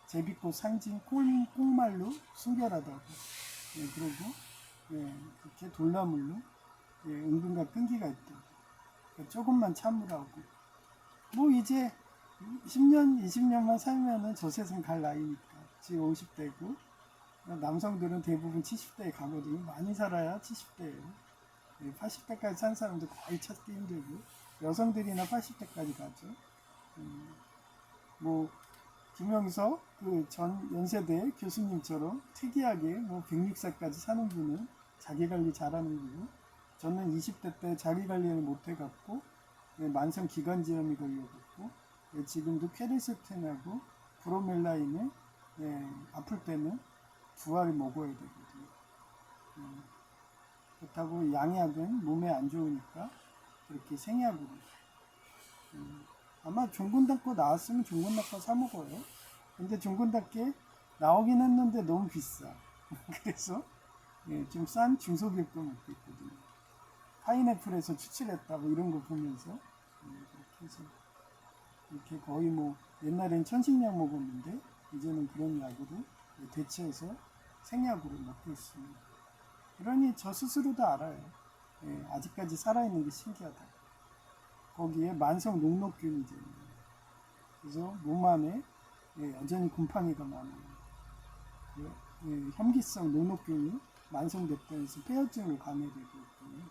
제비꽃 상징 꽁말로 순결하다고 그리고 그렇게 돌나물로 은근과 끈기가 있다고 그러니까 조금만 참으라고 뭐 이제 10년 20년만 살면은 저 세상 갈 나이니까 지금 50대고 남성들은 대부분 70대에 가거든요. 많이 살아야 70대예요. 80대까지 산 사람도 거의 찾기 힘들고 여성들이나 80대까지 가죠. 뭐 김영석 그 전 연세대 교수님처럼 특이하게 뭐 106살까지 사는 분은 자기 관리 잘하는 거고 저는 20대 때 자기 관리를 못 해갖고 만성 기관지염이 걸려갖고 지금도 캐리스틴하고 브로멜라인을 아플 때는 2알을 먹어야 되거든요. 그렇다고 양약은 몸에 안 좋으니까 그렇게 생약으로 아마 종근당거 나왔으면 종근당거 사 먹어요. 근데 종근당게 나오긴 했는데 너무 비싸. 그래서 좀 싼 중소기업도 먹고 있거든요. 파인애플에서 추출했다 뭐 이런 거 보면서 이렇게 해서 이렇게 거의 뭐 옛날엔 천식약 먹었는데 이제는 그런 약으로 대체해서 생약으로 먹고 있습니다. 그러니 저 스스로도 알아요. 아직까지 살아있는 게 신기하다. 거기에 만성 녹록균이잖아요. 그래서 몸 안에 여전히 곰팡이가 많아요. 현기성 노노균이 만성됐다 해서 폐혈증으로 감염되고 있거든요.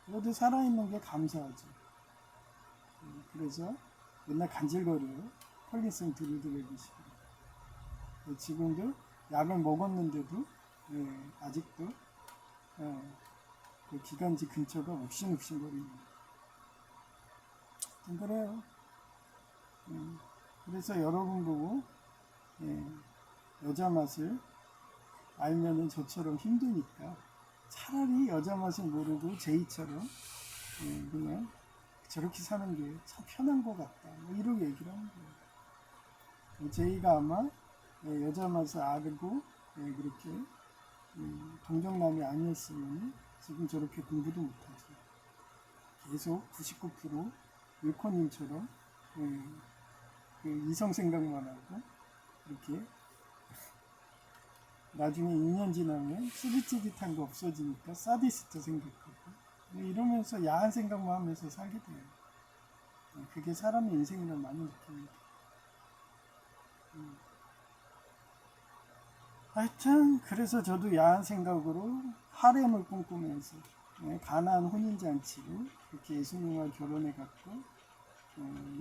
그래도 살아있는 게 감사하죠. 그래서 맨날 간질거려요. 콜린성 드루드레기시고. 지금도 약을 먹었는데도 아직도 그 기관지 근처가 욱신욱신거립니다. 그래요. 그래서 여러분 보고 여자 맛을 알면은 저처럼 힘드니까 차라리 여자 맛을 모르고 제이처럼 그냥 저렇게 사는 게 참 편한 것 같다. 뭐 이런 얘기를 하는 거예요. 제이가 아마 여자 맛을 알고 그렇게 동정남이 아니었으면 지금 저렇게 공부도 못하죠. 계속 99% 윌코님처럼 그 이성 생각만 하고 이렇게 나중에 2년 지나면 찌릿찌릿한 거 없어지니까 사디스트 생각하고 이러면서 야한 생각만 하면서 살게 돼요. 그게 사람의 인생이란 많이 느낍니다. 하여튼 그래서 저도 야한 생각으로 하렘을 꿈꾸면서 가나안 혼인잔치로 그렇게 예수님과 결혼해갔고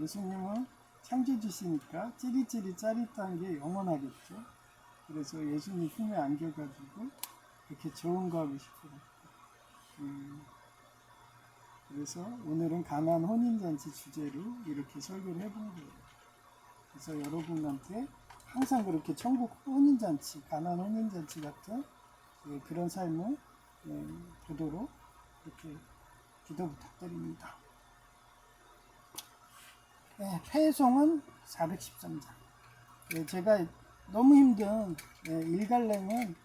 예수님은 창조주시니까 찌릿찌릿 짜릿한 게 영원하겠죠. 그래서 예수님 품에 안겨가지고 그렇게 좋은 거 하고 싶어요. 그래서 오늘은 가나안 혼인잔치 주제로 이렇게 설교를 해본 거예요. 그래서 여러분한테 항상 그렇게 천국 혼인잔치, 가나안 혼인잔치 같은 그런 삶을 되도록 이렇게 기도 부탁드립니다. 폐송은 413장. 제가 너무 힘든 일갈래면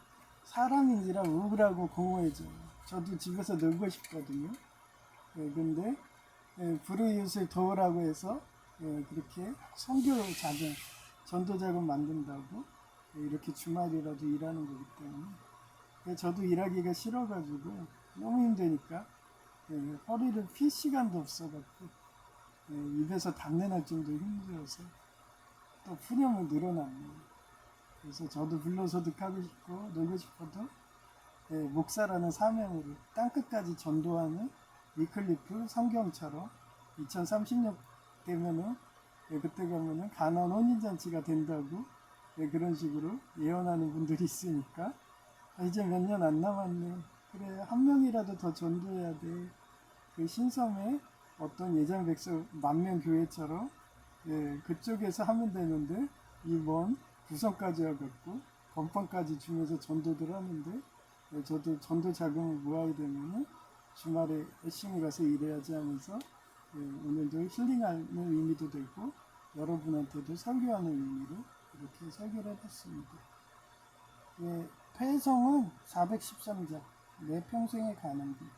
사람인지라 우울하고 공허해져요. 저도 집에서 놀고 싶거든요. 근데 불우이웃을 도우라고 해서 그렇게 선교 자금, 전도 자금 만든다고 이렇게 주말이라도 일하는 거기 때문에 저도 일하기가 싫어가지고 너무 힘드니까 허리를 필 시간도 없어갖고 입에서 담내 날 정도 힘들어서 또 푸념은 늘어났네요. 그래서 저도 불로소득하고 싶고 놀고 싶어도 목사라는 사명으로 땅끝까지 전도하는 위클리프 성경처럼 2030년 되면은 그때 가면은 가나안 혼인잔치가 된다고 그런 식으로 예언하는 분들이 있으니까 이제 몇 년 안 남았네. 그래 한 명이라도 더 전도해야 돼. 그 신섬에 어떤 예전 백성 만명 교회처럼 그쪽에서 하면 되는데 이번 구성까지 와갖고 건빵까지 주면서 전도들 하는데 저도 전도 자금을 모아야 되면은 주말에 열심히 가서 일해야지 하면서 오늘도 힐링하는 의미도 되고 여러분한테도 설교하는 의미로 이렇게 설교를 해봤습니다. 폐성은 413장 내 평생에 가는 길.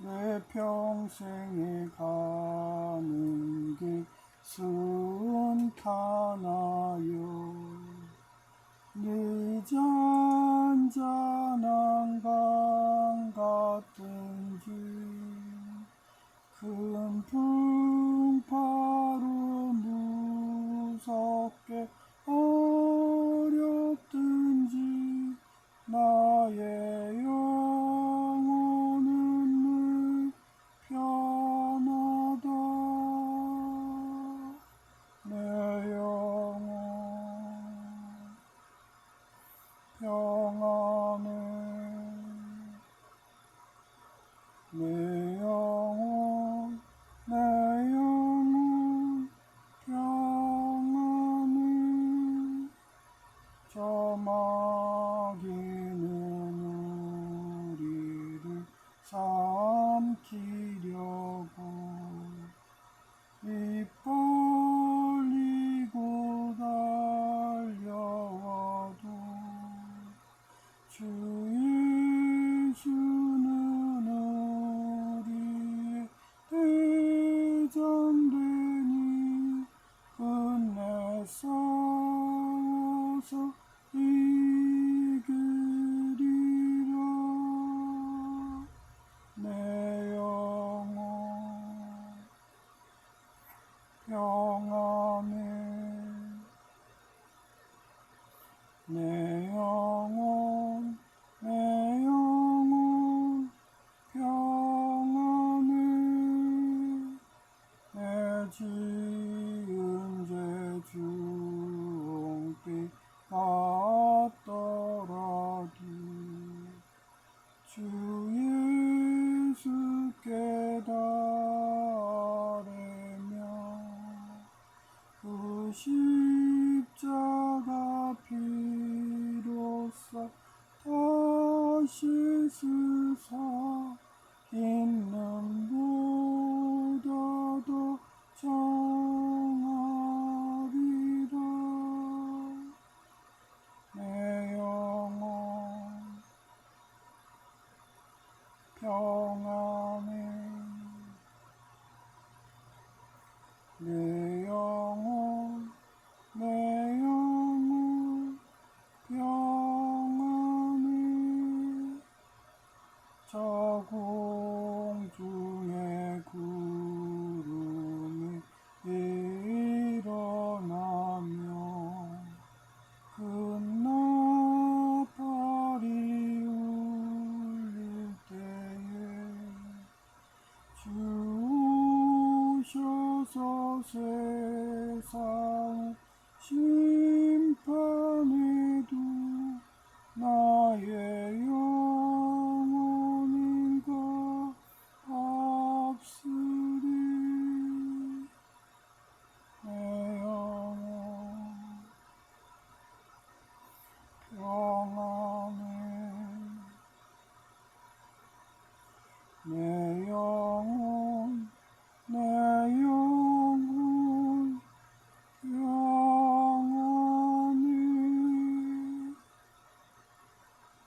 내 평생에 가는 길 순탄하여 네 잔잔한 강 같은지 큰 풍파로 무섭게 어렵든지 나의 영혼은 늘 편하다. 내 영혼 평안해. 내 영혼 평안해. 씻으사 있는 보다도 정하리라. 내 영혼 평안해. 내 영혼 평안해. 저 공중의 구름이 일어나며 큰 나팔이 울릴 때에 주 오셔서 세상 심판에도 나의 영혼인가 앞서리. 내 영혼 평안해. 내 영혼 평안해.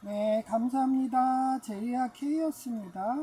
네, 감사합니다. 제이아 K였습니다.